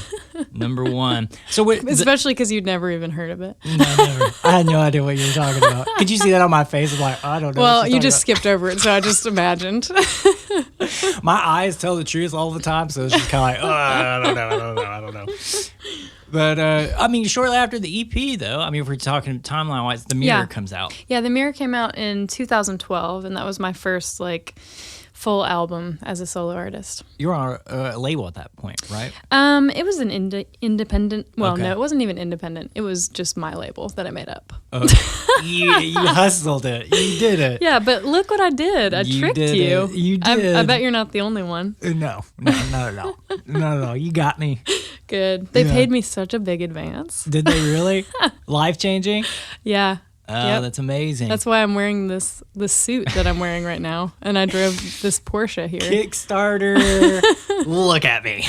Number one. So what? Especially because you'd never even heard of it. No, never. I had no idea what you were talking about. Could you see that on my face? I'm like, I don't know. Well, what she's you talking just skipped over it, so I just imagined. about. My eyes tell the truth all the time, so it's just kind of like, I don't know. But I mean, shortly after the EP, though, I mean, if we're talking timeline wise, The Mirror comes out. Yeah, The Mirror came out in 2012, and that was my first full album as a solo artist. You were on a label at that point, right? It was an independent. Well, Okay. no, it wasn't even independent. It was just my label that I made up. Okay. You hustled it. You did it. Yeah, but look what I did. I You tricked did you. it. You did. I bet you're not the only one. No, not at all. Not at all. You got me. Good. They Yeah. paid me such a big advance. Did they really? Life changing? Yeah. Oh, Yep. that's amazing. That's why I'm wearing this suit that I'm wearing right now, and I drove this Porsche here. Kickstarter. Look at me.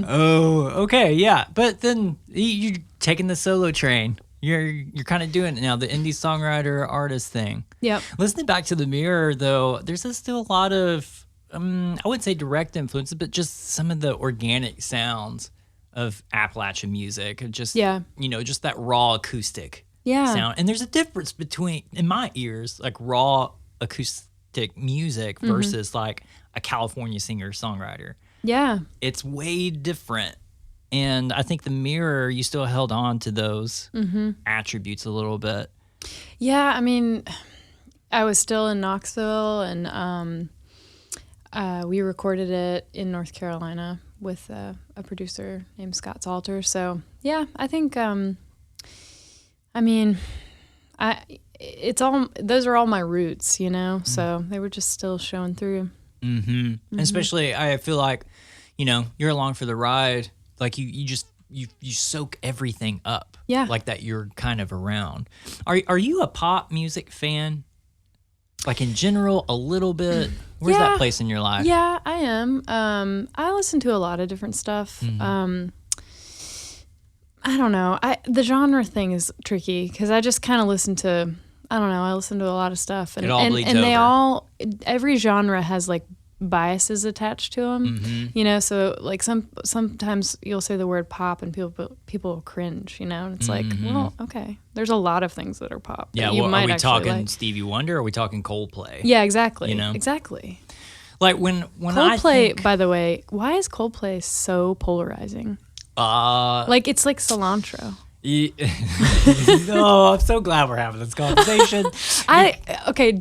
Oh, okay, yeah. But then you're taking the solo train. You're kind of doing it now, the indie songwriter artist thing. Yep. Listening back to The Mirror, though, there's still a lot of, I wouldn't say direct influences, but just some of the organic sounds of Appalachian music. Just, just that raw acoustic sound. And there's a difference between, in my ears, like raw acoustic music versus like a California singer-songwriter. Yeah. It's way different. And I think The Mirror, you still held on to those attributes a little bit. Yeah, I mean, I was still in Knoxville, and we recorded it in North Carolina with a producer named Scott Salter. So, yeah, I think, those are all my roots, so they were just still showing through. Especially, I feel like, you're along for the ride. Like you soak everything up. Yeah. Like that you're kind of around. Are you a pop music fan? Like in general, a little bit? Where's that place in your life? Yeah, I am. I listen to a lot of different stuff. I don't know. The genre thing is tricky because I just kind of listen to, I listen to a lot of stuff. And, It all bleeds and they over. every genre has like biases attached to them, so like sometimes you'll say the word pop and people will cringe, and it's like, well, okay, there's a lot of things that are pop. Yeah, that you well, might are we actually talking like. Stevie Wonder or are we talking Coldplay? Yeah, exactly. Exactly. Exactly. Like when Coldplay, I think, by the way, why is Coldplay so polarizing? Like it's like cilantro. Oh, I'm so glad we're having this conversation. Do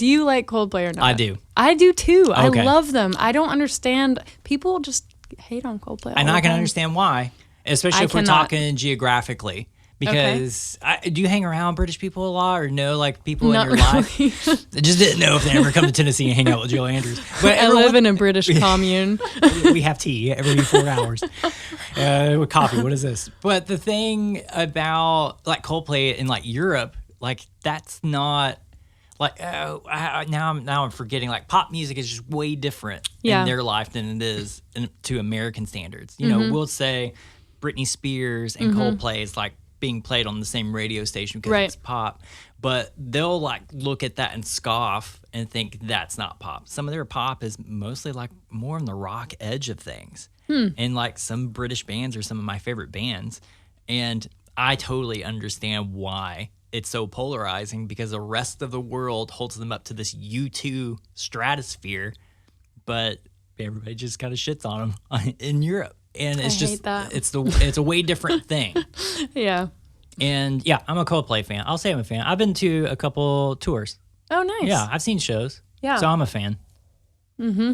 you like Coldplay or not? I do. I do too. Okay. I love them. I don't understand. People just hate on Coldplay. And all I the can time. understand why, especially I if we're cannot. talking geographically. Because do you hang around British people a lot or know like people Not in your life? really. I just didn't know if they ever come to Tennessee and hang out with Joe Andrews. But I live in a British commune. We have tea every 4 hours. With coffee. What is this? But the thing about like Coldplay in like Europe, like that's not like now I'm forgetting like pop music is just way different in their life than it is to American standards. We'll say Britney Spears and Coldplay is like being played on the same radio station because it's pop, but they'll like look at that and scoff and think that's not pop. Some of their pop is mostly like more on the rock edge of things. And like some British bands are some of my favorite bands, and I totally understand why it's so polarizing because the rest of the world holds them up to this U2 stratosphere, but everybody just kind of shits on them in Europe. And it's hate that. it's a way different thing. Yeah. And yeah, I'm a Coldplay fan. I'll say I'm a fan. I've been to a couple tours. Oh, nice. Yeah, I've seen shows. Yeah. So I'm a fan. Mm-hmm.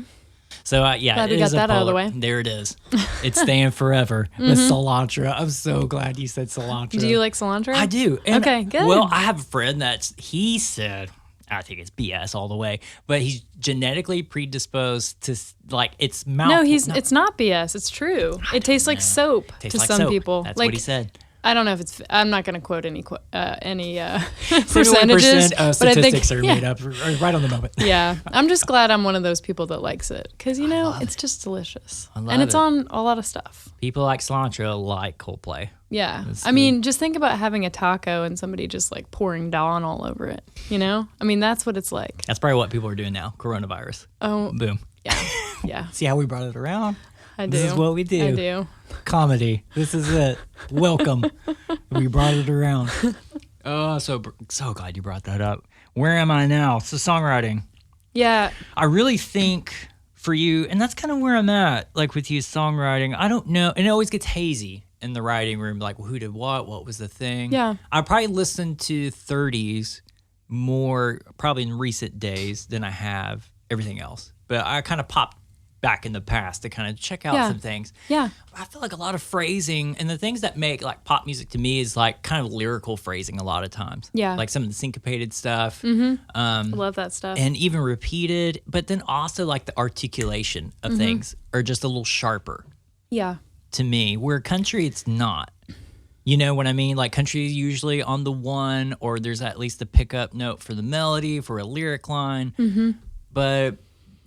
So yeah, Glad we got that out of the way. There it is. It's staying forever with cilantro. I'm so glad you said cilantro. Do you like cilantro? I do. And, Okay, good. Well, I have a friend he said, I think it's BS all the way, but he's genetically predisposed to like it's mouth. No, it's not BS. It's true. It tastes like soap Tastes to like some soap. people. That's like, what he said. I don't know if it's. I'm not going to quote any 71% percentages, of but I think statistics are made up right on the moment. yeah, I'm just glad I'm one of those people that likes it because it's just delicious, and it's on a lot of stuff. People like cilantro like Coldplay. Yeah, It's I mean, just think about having a taco and somebody just like pouring Dawn all over it. You know, I mean, that's what it's like. That's probably what people are doing now. Coronavirus. Oh, Boom. yeah, See how we brought it around? I do. This is what we do. I do. Comedy. This is it. Welcome. We brought it around. Oh, so glad you brought that up. Where am I now? So songwriting. Yeah, I really think for you, and that's kind of where I'm at, like with you songwriting. I don't know, and it always gets hazy in the writing room, like who did what was the thing. Yeah. I probably listened to 30s more probably in recent days than I have everything else. But I kind of popped back in the past to kind of check out some things. Yeah. I feel like a lot of phrasing and the things that make like pop music to me is like kind of lyrical phrasing a lot of times. Yeah. Like some of the syncopated stuff. I love that stuff. And even repeated, but then also like the articulation of things are just a little sharper yeah. to me, where country it's not. You know what I mean? Like country is usually on the one, or there's at least a pickup note for the melody, for a lyric line. But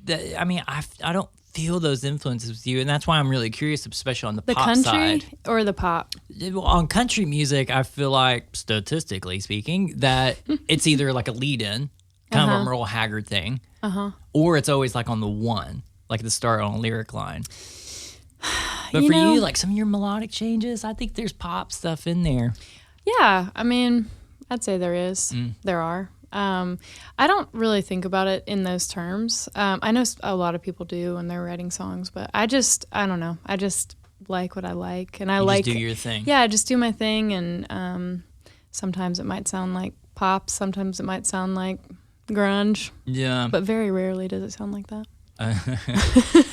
I don't feel those influences with you, and that's why I'm really curious, especially on the pop country side. or the pop? On country music, I feel like, statistically speaking, that it's either like a lead-in, kind of a Merle Haggard thing, or it's always like on the one, like the start on a lyric line. But for you, like some of your melodic changes, I think there's pop stuff in there. Yeah, I mean, I'd say there is. There are. I don't really think about it in those terms. I know a lot of people do when they're writing songs, but I don't know. I just like what I like, and You just do your thing. Yeah, I just do my thing, and sometimes it might sound like pop, sometimes it might sound like grunge. Yeah. But very rarely does it sound like that.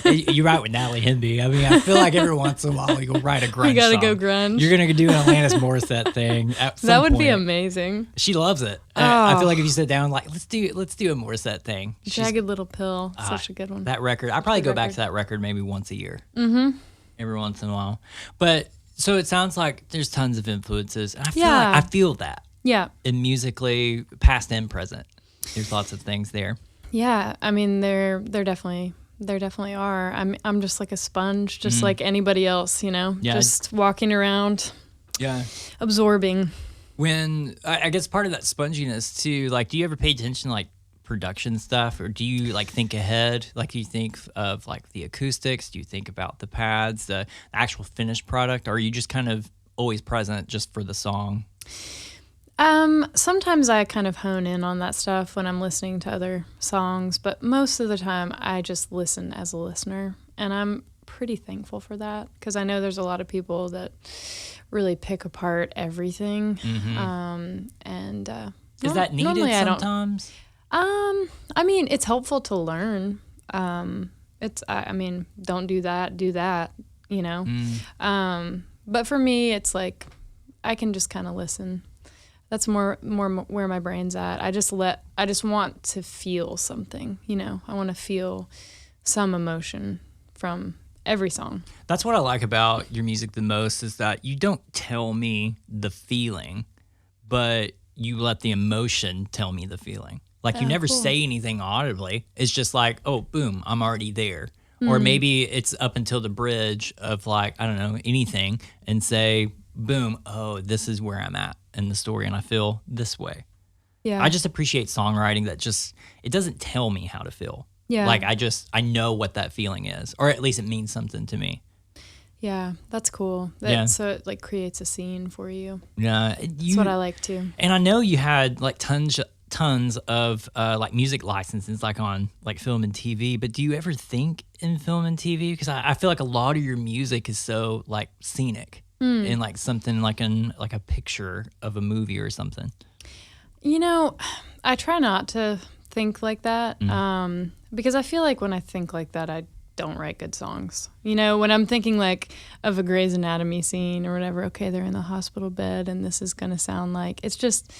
You're right with Natalie Hemby. I mean, I feel like every once in a while we go write a grunge We gotta song. go grunge. You're gonna do an Alanis Morissette thing. At some That would be point. amazing. She loves it. I feel like if you sit down, like let's do a Morissette thing. Jagged Little Pill, such a good one. That record, I probably go back record. to that record maybe once a year. Every once in a while. But so it sounds like there's tons of influences. And I feel that. Yeah. And musically, past and present. There's lots of things there. Yeah, I mean there definitely are. I'm just like a sponge, just like anybody else, you know. Yeah. Just walking around, Yeah. absorbing. When I guess part of that sponginess too, like do you ever pay attention to like production stuff, or do you like think ahead? Like do you think of like the acoustics? Do you think about the pads, the actual finished product? Or are you just kind of always present just for the song? Sometimes I kind of hone in on that stuff when I'm listening to other songs, but most of the time I just listen as a listener, and I'm pretty thankful for that because I know there's a lot of people that really pick apart everything. Is that needed normally sometimes? I mean, it's helpful to learn. I mean, don't do that, do that, you know. But for me, it's like I can just kind of listen. That's more where my brain's at. I just want to feel something, you know. I want to feel some emotion from every song. That's what I like about your music the most, is that you don't tell me the feeling, but you let the emotion tell me the feeling. Like you never say anything audibly. It's just like, oh, boom, I'm already there. Or maybe it's up until the bridge of like, I don't know, anything, and say, boom, oh, this is where I'm at in the story, and I feel this way. Yeah. I just appreciate songwriting that it doesn't tell me how to feel. Yeah. Like I know what that feeling is, or at least it means something to me. Yeah, that's cool. Yeah. So it like creates a scene for you. Yeah, That's what I like too. And I know you had like tons of like music licenses, like on like film and TV. But do you ever think in film and TV? Because I feel like a lot of your music is so like scenic and like something like like a picture of a movie or something. I try not to think like that because I feel like when I think like that, I don't write good songs. When I'm thinking like of a Grey's Anatomy scene or whatever, okay, they're in the hospital bed and this is going to sound like, it's just,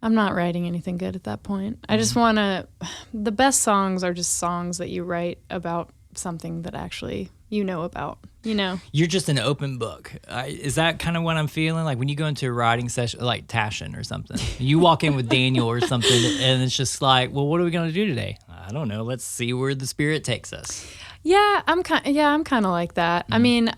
I'm not writing anything good at that point. I just want to, the best songs are just songs that you write about something that actually about, You're just an open book. Is that kind of what I'm feeling? Like when you go into a writing session, like Tashian or something, you walk in with Daniel or something and it's just like, well, what are we going to do today? I don't know. Let's see where the spirit takes us. Yeah, I'm kind of like that. I mean,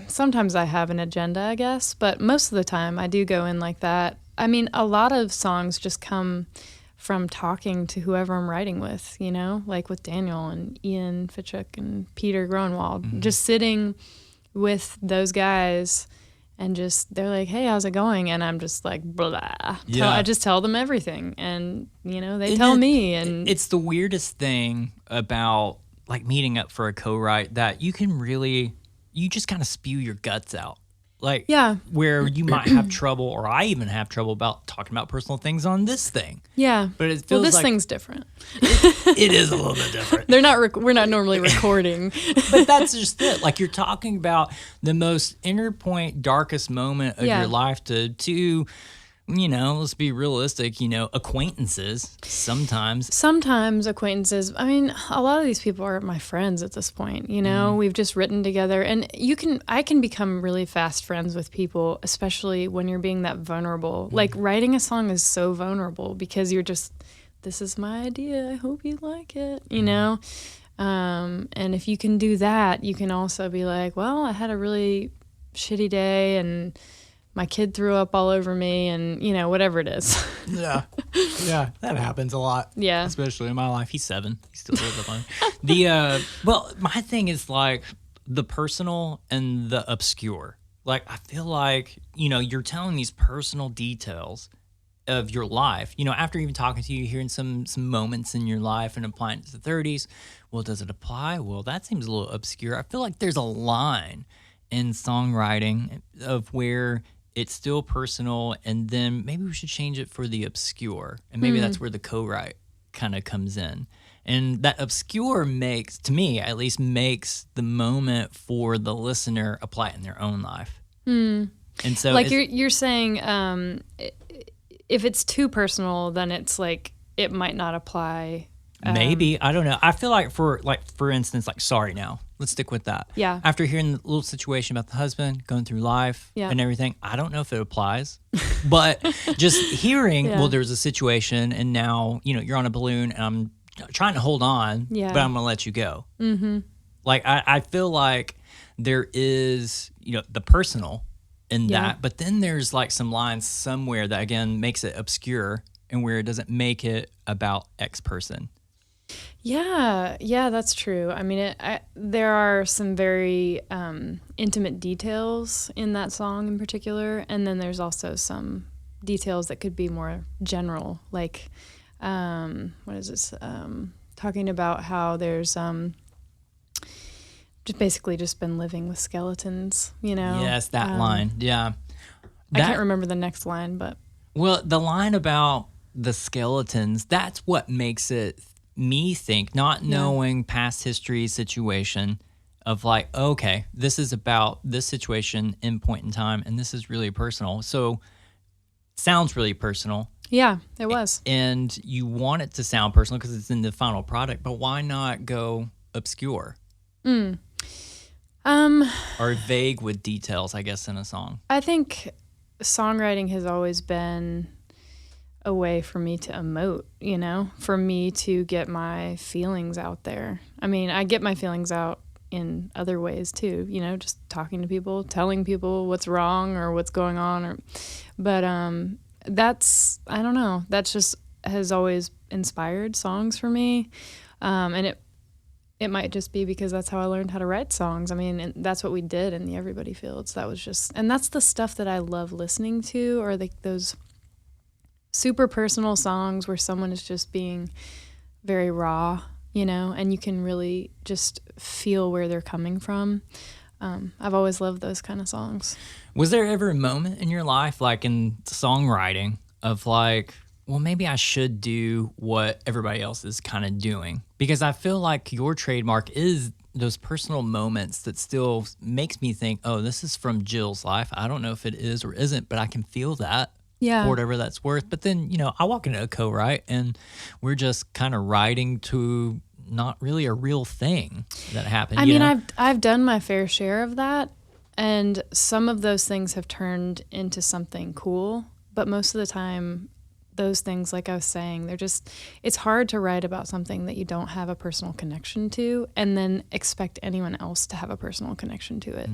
sometimes I have an agenda, I guess, but most of the time I do go in like that. I mean, a lot of songs just come from talking to whoever I'm writing with, like with Daniel and Ian Fitchuk and Peter Groenwald, just sitting with those guys and just, they're like, hey, how's it going? And I'm just like, blah. Yeah. I just tell them everything and, they tell me. And it's the weirdest thing about like meeting up for a co-write that you just kind of spew your guts out. Like, yeah. Where you might have trouble, or I even have trouble about talking about personal things on this thing. Yeah. But it feels this like thing's different. It is a little bit different. We're not normally recording. But that's just it. Like you're talking about the most inner point, darkest moment of your life to let's be realistic, acquaintances sometimes. Sometimes acquaintances. I mean, a lot of these people are my friends at this point, We've just written together. And I can become really fast friends with people, especially when you're being that vulnerable. Like writing a song is so vulnerable because you're just, this is my idea. I hope you like it, And if you can do that, you can also be like, well, I had a really shitty day and my kid threw up all over me and, whatever it is. Yeah. Yeah, that happens a lot. Yeah. Especially in my life. He's 7. He still lives up on it. Well, my thing is like the personal and the obscure. Like, I feel like, you're telling these personal details of your life. After even talking to you, hearing some moments in your life and applying it to the 30s. Well, does it apply? Well, that seems a little obscure. I feel like there's a line in songwriting of where it's still personal, and then maybe we should change it for the obscure, and maybe that's where the co-write kind of comes in. And that obscure makes, to me at least, makes the moment for the listener apply it in their own life. And so, like you're saying, if it's too personal, then it's like it might not apply. Maybe, I don't know. I feel like for instance, like Sorry Now. Let's stick with that. Yeah. After hearing the little situation about the husband going through life and everything, I don't know if it applies. But just hearing, well, there's a situation and now, you're on a balloon and I'm trying to hold on, but I'm going to let you go. Mm-hmm. Like, I feel like there is, the personal in that, but then there's like some lines somewhere that, again, makes it obscure and where it doesn't make it about X person. Yeah, that's true. I mean, there are some very intimate details in that song in particular, and then there's also some details that could be more general, like, what is this? Talking about how there's just been living with skeletons, Yes, that line, yeah. I can't remember the next line, but... Well, the line about the skeletons, that's what makes it... me think, not knowing past history situation of like, okay, this is about this situation in point in time, and this is really personal. So sounds really personal. Yeah, it was. And you want it to sound personal because it's in the final product, but why not go obscure? Or vague with details, I guess, in a song. I think songwriting has always been a way for me to emote, for me to get my feelings out there. I mean, I get my feelings out in other ways too, just talking to people, telling people what's wrong or what's going on, but that's, I don't know, that's just has always inspired songs for me. And it might just be because that's how I learned how to write songs. I mean, and that's what we did in the Everybodyfields. That was just, and that's the stuff that I love listening to, or those super personal songs where someone is just being very raw, and you can really just feel where they're coming from. I've always loved those kind of songs. Was there ever a moment in your life, like in songwriting, of like, well, maybe I should do what everybody else is kind of doing? Because I feel like your trademark is those personal moments that still makes me think, oh, this is from Jill's life. I don't know if it is or isn't, but I can feel that. Yeah. For whatever that's worth. But then, I walk into a co-write and we're just kind of writing to not really a real thing that happened. I mean, I've done my fair share of that, and some of those things have turned into something cool, but most of the time those things, like I was saying, it's hard to write about something that you don't have a personal connection to and then expect anyone else to have a personal connection to it,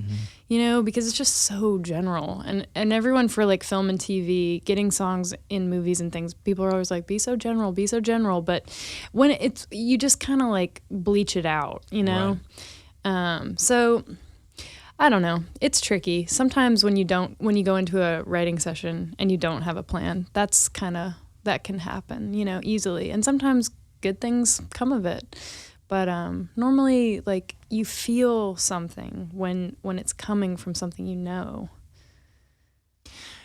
because it's just so general. And everyone, for like film and TV, getting songs in movies and things, people are always like, be so general. But when you just kind of like bleach it out, Right. So I don't know. It's tricky. Sometimes when you go into a writing session and you don't have a plan, that can happen, easily. And sometimes good things come of it. But normally, like, you feel something when it's coming from something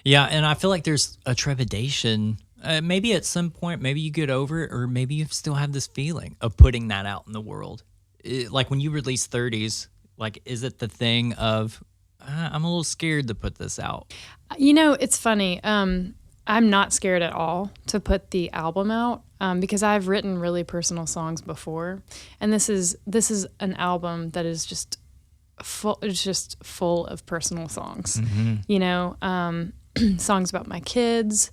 Yeah, and I feel like there's a trepidation. Maybe at some point, maybe you get over it, or maybe you still have this feeling of putting that out in the world. Like when you release 30s, like, is it the thing of, I'm a little scared to put this out? It's funny. I'm not scared at all to put the album out because I've written really personal songs before. And this is an album that is just full. It's just full of personal songs. Mm-hmm. Songs about my kids,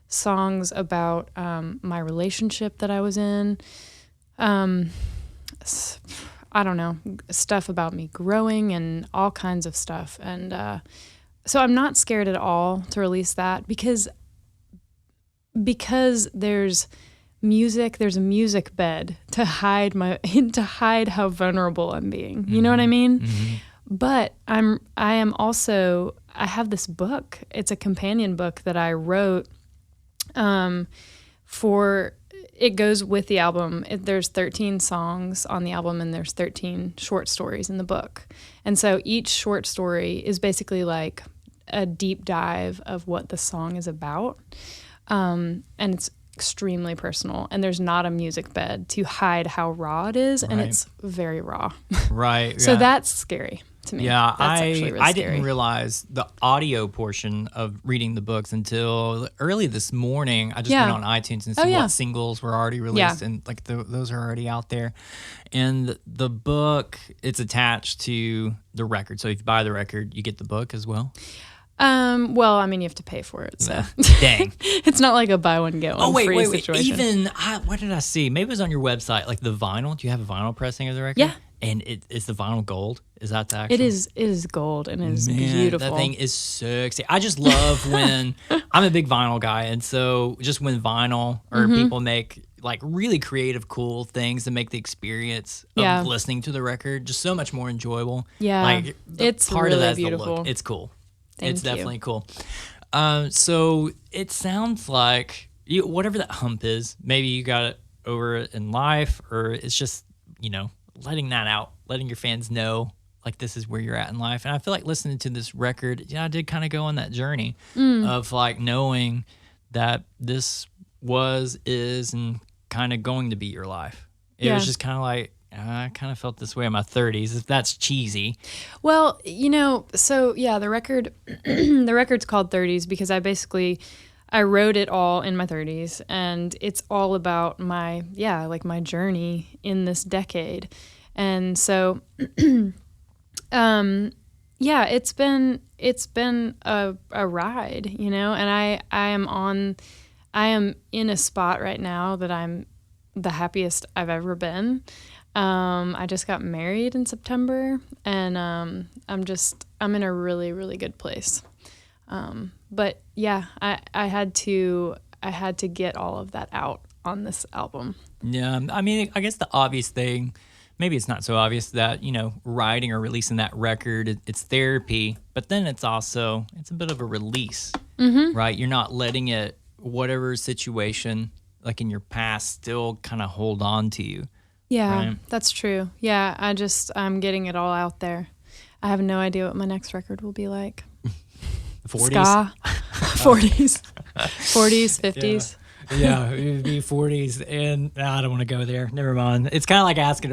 songs about my relationship that I was in. I don't know, stuff about me growing and all kinds of stuff. And so I'm not scared at all to release that because there's music, there's a music bed to hide how vulnerable I'm being. You know what I mean? Mm-hmm. But I have this book. It's a companion book that I wrote it goes with the album. There's 13 songs on the album, and there's 13 short stories in the book. And so each short story is basically like a deep dive of what the song is about. And it's extremely personal. And there's not a music bed to hide how raw it is. Right. And it's very raw. Right. So that's scary to me. Yeah, that's actually really I scary. didn't realize the audio portion of reading the books until early this morning. I just went on iTunes and see what singles were already released, and like those are already out there. And the book, it's attached to the record. So if you buy the record, you get the book as well. Well, I mean, you have to pay for it. So dang, it's not like a buy one get one free situation. Even what did I see? Maybe it was on your website, like the vinyl. Do you have a vinyl pressing of the record? Yeah. And it's the vinyl gold. Is that the actual? It is gold and it is beautiful. That thing is so sexy. I just love when I'm a big vinyl guy, and so just when vinyl or people make like really creative, cool things to make the experience of listening to the record just so much more enjoyable. Yeah, like it's part really of that is beautiful. the look. It's cool. It's definitely cool. So it sounds like whatever that hump is, maybe you got it over it in life, or it's just letting that out, letting your fans know like this is where you're at in life. And I feel like listening to this record, I did kind of go on that journey of like knowing that this is, and kind of going to be your life. It was just kind of like, I kind of felt this way in my 30s, if that's cheesy. Well, so yeah, the record's called 30s because I wrote it all in my 30s, and it's all about my journey in this decade. And so, it's been a ride, and I am in a spot right now that I'm the happiest I've ever been. I just got married in September, and I'm in a really, really good place. But yeah, I had to get all of that out on this album. Yeah, I mean, I guess the obvious thing maybe it's not so obvious that, writing or releasing that record, it's therapy, but then it's a bit of a release, right? You're not letting it, whatever situation, like in your past, still kind of hold on to you. Yeah, right? That's true. Yeah, I'm getting it all out there. I have no idea what my next record will be like. 40s? Ska, 40s, 40s, 50s. Yeah, it would be 40s, and I don't want to go there. Never mind. It's kind of like asking,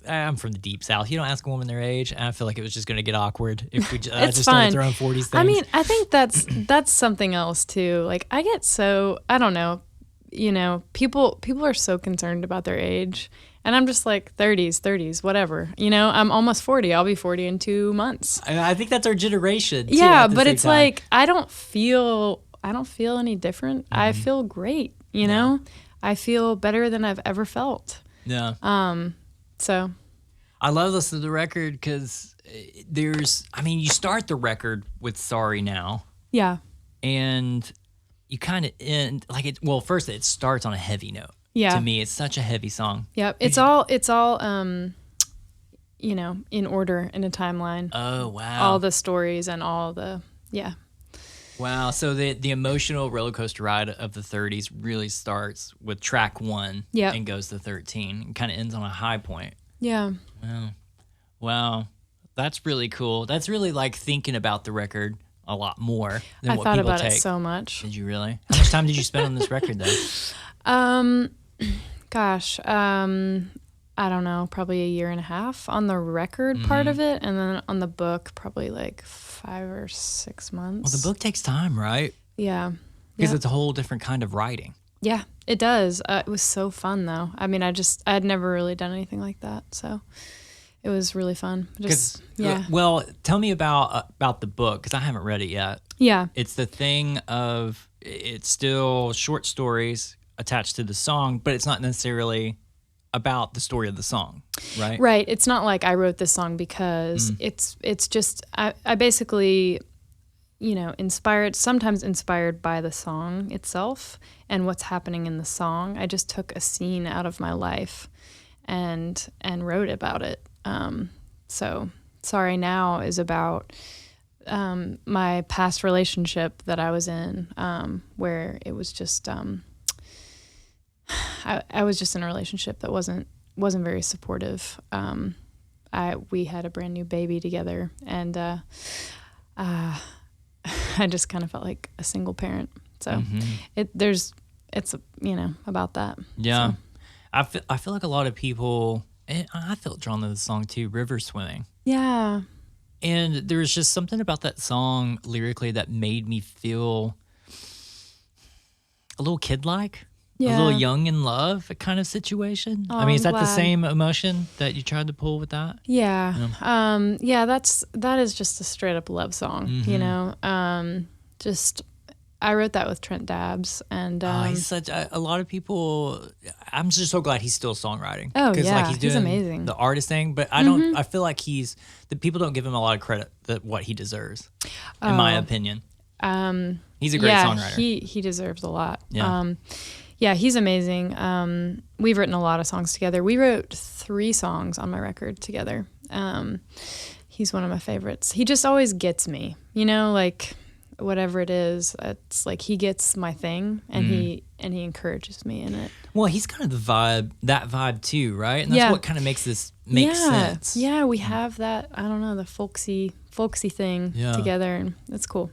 I'm from the deep south. You don't ask a woman their age, and I feel like it was just going to get awkward if we just started throwing 40s things. I mean, I think that's something else too. Like, I get so, I don't know, people are so concerned about their age, and I'm just like 30s, whatever. I'm almost 40. I'll be 40 in 2 months. I think that's our generation. Too, yeah, at the but same it's time. like I don't feel any different. I feel great. I feel better than I've ever felt. Yeah. So I love listening to the record because you start the record with Sorry Now, yeah, and you kind of end, first it starts on a heavy note. yeah. To me, it's such a heavy song. Yep. It's all in order in a timeline. Oh, wow. All the stories and all the Wow. So the emotional roller coaster ride of the 30s really starts with track 1 Yep. and goes to 13 and kind of ends on a high point. Yeah. Wow. That's really cool. That's really like thinking about the record a lot more than I what thought people about take. it so much. Did you really? How much time did you spend on this record though? Gosh, I don't know, probably a year and a half on the record part of it, and then on the book probably like 5 or 6 months. Well, the book takes time, right? Yeah. Because Yep. it's a whole different kind of writing. Yeah, it does. It was so fun though. I mean, I had never really done anything like that, so it was really fun. Just Well, tell me about the book because I haven't read it yet. yeah. It's the thing of it's still short stories attached to the song, but it's not necessarily about the story of the song, right? Right. It's not like I wrote this song because it's just I basically, sometimes inspired by the song itself and what's happening in the song. I just took a scene out of my life and wrote about it. So Sorry Now is about my past relationship that I was in, where it was just I was just in a relationship that wasn't very supportive. We had a brand new baby together, and I just kind of felt like a single parent. So it's about that. Yeah. So. I feel like a lot of people, and I felt drawn to the song too, river swimming. Yeah. And there was just something about that song lyrically that made me feel a little kid-like. Yeah. A little young in love kind of situation. Oh, I mean, is I'm that the glad. same emotion that you tried to pull with that? Yeah. That is just a straight up love song, just I wrote that with Trent Dabbs, and He's such a lot of people. I'm just so glad he's still songwriting. Oh, yeah, he's he's doing amazing. the artist thing, but I don't. I feel like the people don't give him a lot of credit that what he deserves, in my opinion. He's a great songwriter. He deserves a lot. Yeah. Yeah, he's amazing. We've written a lot of songs together. We wrote 3 songs on my record together. He's one of my favorites. He just always gets me, like whatever it is. It's like he gets my thing, and he encourages me in it. Well, he's kind of that vibe too, right? And that's what kind of makes this make sense. Yeah, we have that. I don't know, the folksy thing together, and it's cool.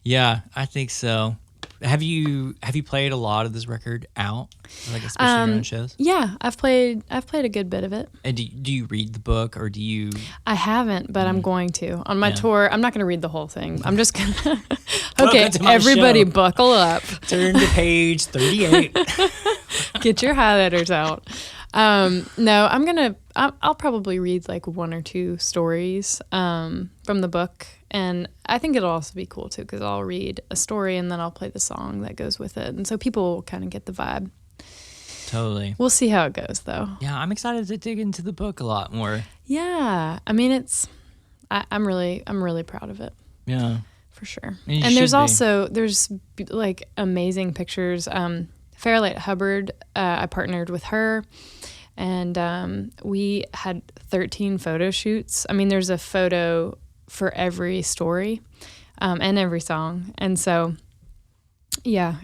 Yeah, I think so. Have you played a lot of this record out, like especially your own shows? Yeah, I've played a good bit of it. And do you read the book or do you? I haven't, but I'm going to on my tour. I'm not going to read the whole thing. I'm just gonna. Okay, Welcome to my everybody, show. buckle up. Turn to page 38. Get your highlighters out. No, I'll probably read like 1 or 2 stories from the book, and I think it'll also be cool too because I'll read a story and then I'll play the song that goes with it, and so people will kind of get the vibe. Totally. We'll see how it goes though. Yeah, I'm excited to dig into the book a lot more. Yeah, I mean I'm really proud of it. Yeah. For sure. And you And there's should be. also, like amazing pictures. Fairlight Hubbard, I partnered with her. And we had 13 photo shoots. I mean, there's a photo for every story and every song. And so, yeah,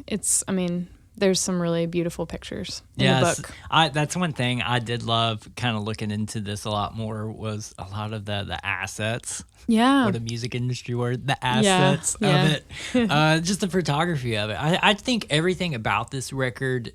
there's some really beautiful pictures in the book. That's one thing I did love kind of looking into this a lot more was a lot of the assets. Yeah. What a music industry word. The assets of it. Just the photography of it. I think everything about this record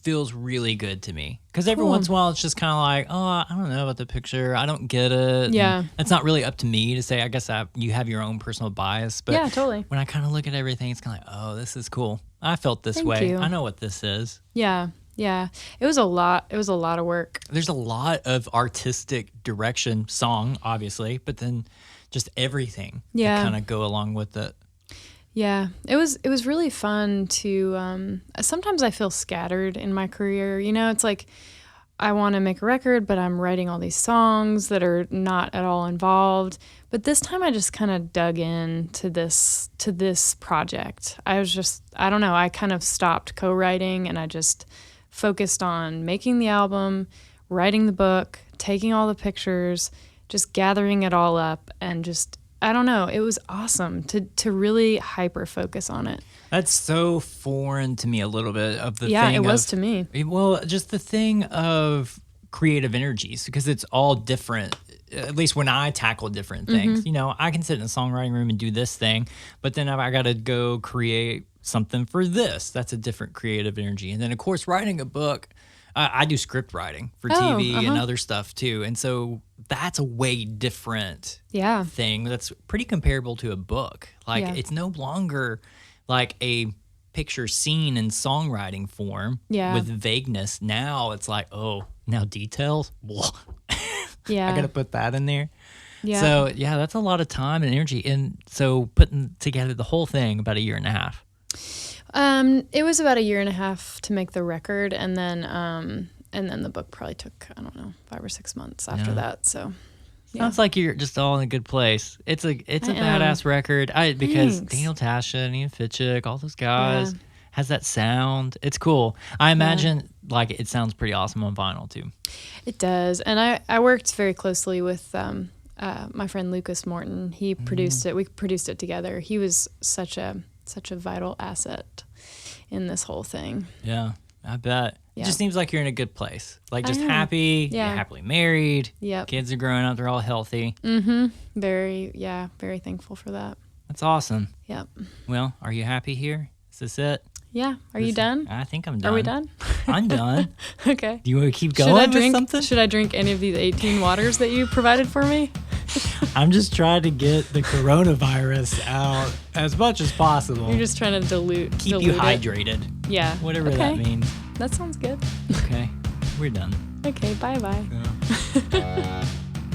feels really good to me. Because every once in a while it's just kind of like, oh, I don't know about the picture. I don't get it. Yeah. And it's not really up to me to say. I guess you have your own personal bias. But yeah, totally. when I kind of look at everything, it's kind of like, oh, this is cool. I felt this way. You. I know what this is. Yeah. Yeah. It was a lot. It was a lot of work. There's a lot of artistic direction, song, obviously, but then just everything that kind of go along with it. Yeah. It was really fun to, sometimes I feel scattered in my career. You know, it's like I want to make a record, but I'm writing all these songs that are not at all involved. But this time I just kind of dug in to this project. I don't know, I kind of stopped co-writing and I just focused on making the album, writing the book, taking all the pictures, just gathering it all up and just, I don't know, it was awesome to really hyper focus on it. That's so foreign to me a little bit of the thing. Yeah, it was to me. Well, just the thing of creative energies, because it's all different. At least when I tackle different things, you know, I can sit in a songwriting room and do this thing, but then I got to go create something for this. That's a different creative energy. And then, of course, writing a book, I do script writing for TV and other stuff too. And so that's a way different thing that's pretty comparable to a book. Like it's no longer like a picture scene in songwriting form with vagueness. Now it's like, oh, now details? Yeah. I got to put that in there. Yeah. So, yeah, that's a lot of time and energy. And so putting together the whole thing about 1.5 years. It was about 1.5 years to make the record, and then the book probably took, I don't know, 5 or 6 months after that. So sounds like you're just all in a good place. It's a badass record. Because Daniel Tashian, Ian Fitchuk, all those guys has that sound. It's cool. I imagine like it sounds pretty awesome on vinyl too. It does, and I worked very closely with my friend Lucas Morton. He produced it. We produced it together. He was such a vital asset in this whole thing. Yeah, I bet. Yeah. It just seems like you're in a good place. Like just happy, you're happily married. Yep. Kids are growing up, they're all healthy. Very thankful for that. That's awesome. Yep. Well, are you happy here? Is this it? Yeah. Are you done? I think I'm done. Are we done? I'm done. Okay. Do you want to keep going with something? Should I drink any of these 18 waters that you provided for me? I'm just trying to get the coronavirus out as much as possible. You're just trying to Keep you hydrated. Yeah. Whatever that means. That sounds good. Okay. We're done. Okay. Bye-bye. Yeah.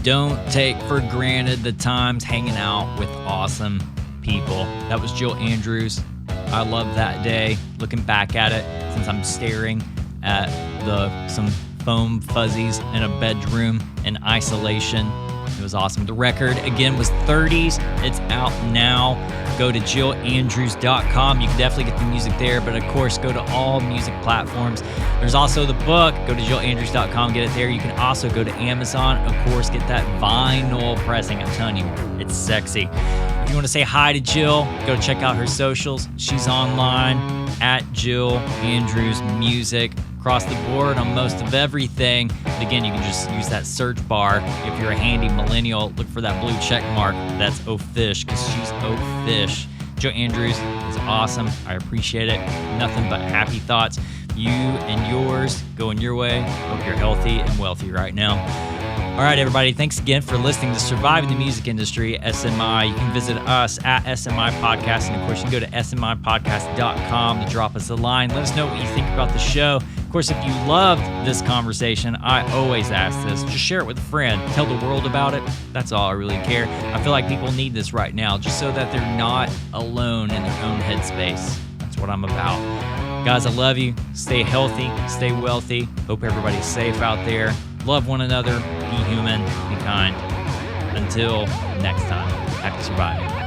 Don't take for granted the times hanging out with awesome people. That was Jill Andrews. I love that day. Looking back at it, since I'm staring at some foam fuzzies in a bedroom in isolation. It was awesome. The record, again, was 30s. It's out now. Go to jillandrews.com. You can definitely get the music there, but of course, go to all music platforms. There's also the book. Go to jillandrews.com, get it there. You can also go to Amazon, of course, get that vinyl pressing. I'm telling you, it's sexy. If you want to say hi to Jill, go check out her socials. She's online at Jill Andrews Music. Across the board on most of everything. But again, you can just use that search bar. If you're a handy millennial, look for that blue check mark. That's O-Fish, because she's O-Fish. Jill Andrews is awesome. I appreciate it. Nothing but happy thoughts. You and yours going your way. Hope you're healthy and wealthy right now. All right, everybody, thanks again for listening to Surviving the Music Industry, SMI. You can visit us at SMI Podcast, and of course, you can go to smipodcast.com to drop us a line. Let us know what you think about the show. Of course, if you loved this conversation, I always ask this, just share it with a friend. Tell the world about it. That's all I really care. I feel like people need this right now, just so that they're not alone in their own headspace. That's what I'm about. Guys, I love you. Stay healthy. Stay wealthy. Hope everybody's safe out there. Love one another. Be human. Be kind. Until next time, happy surviving.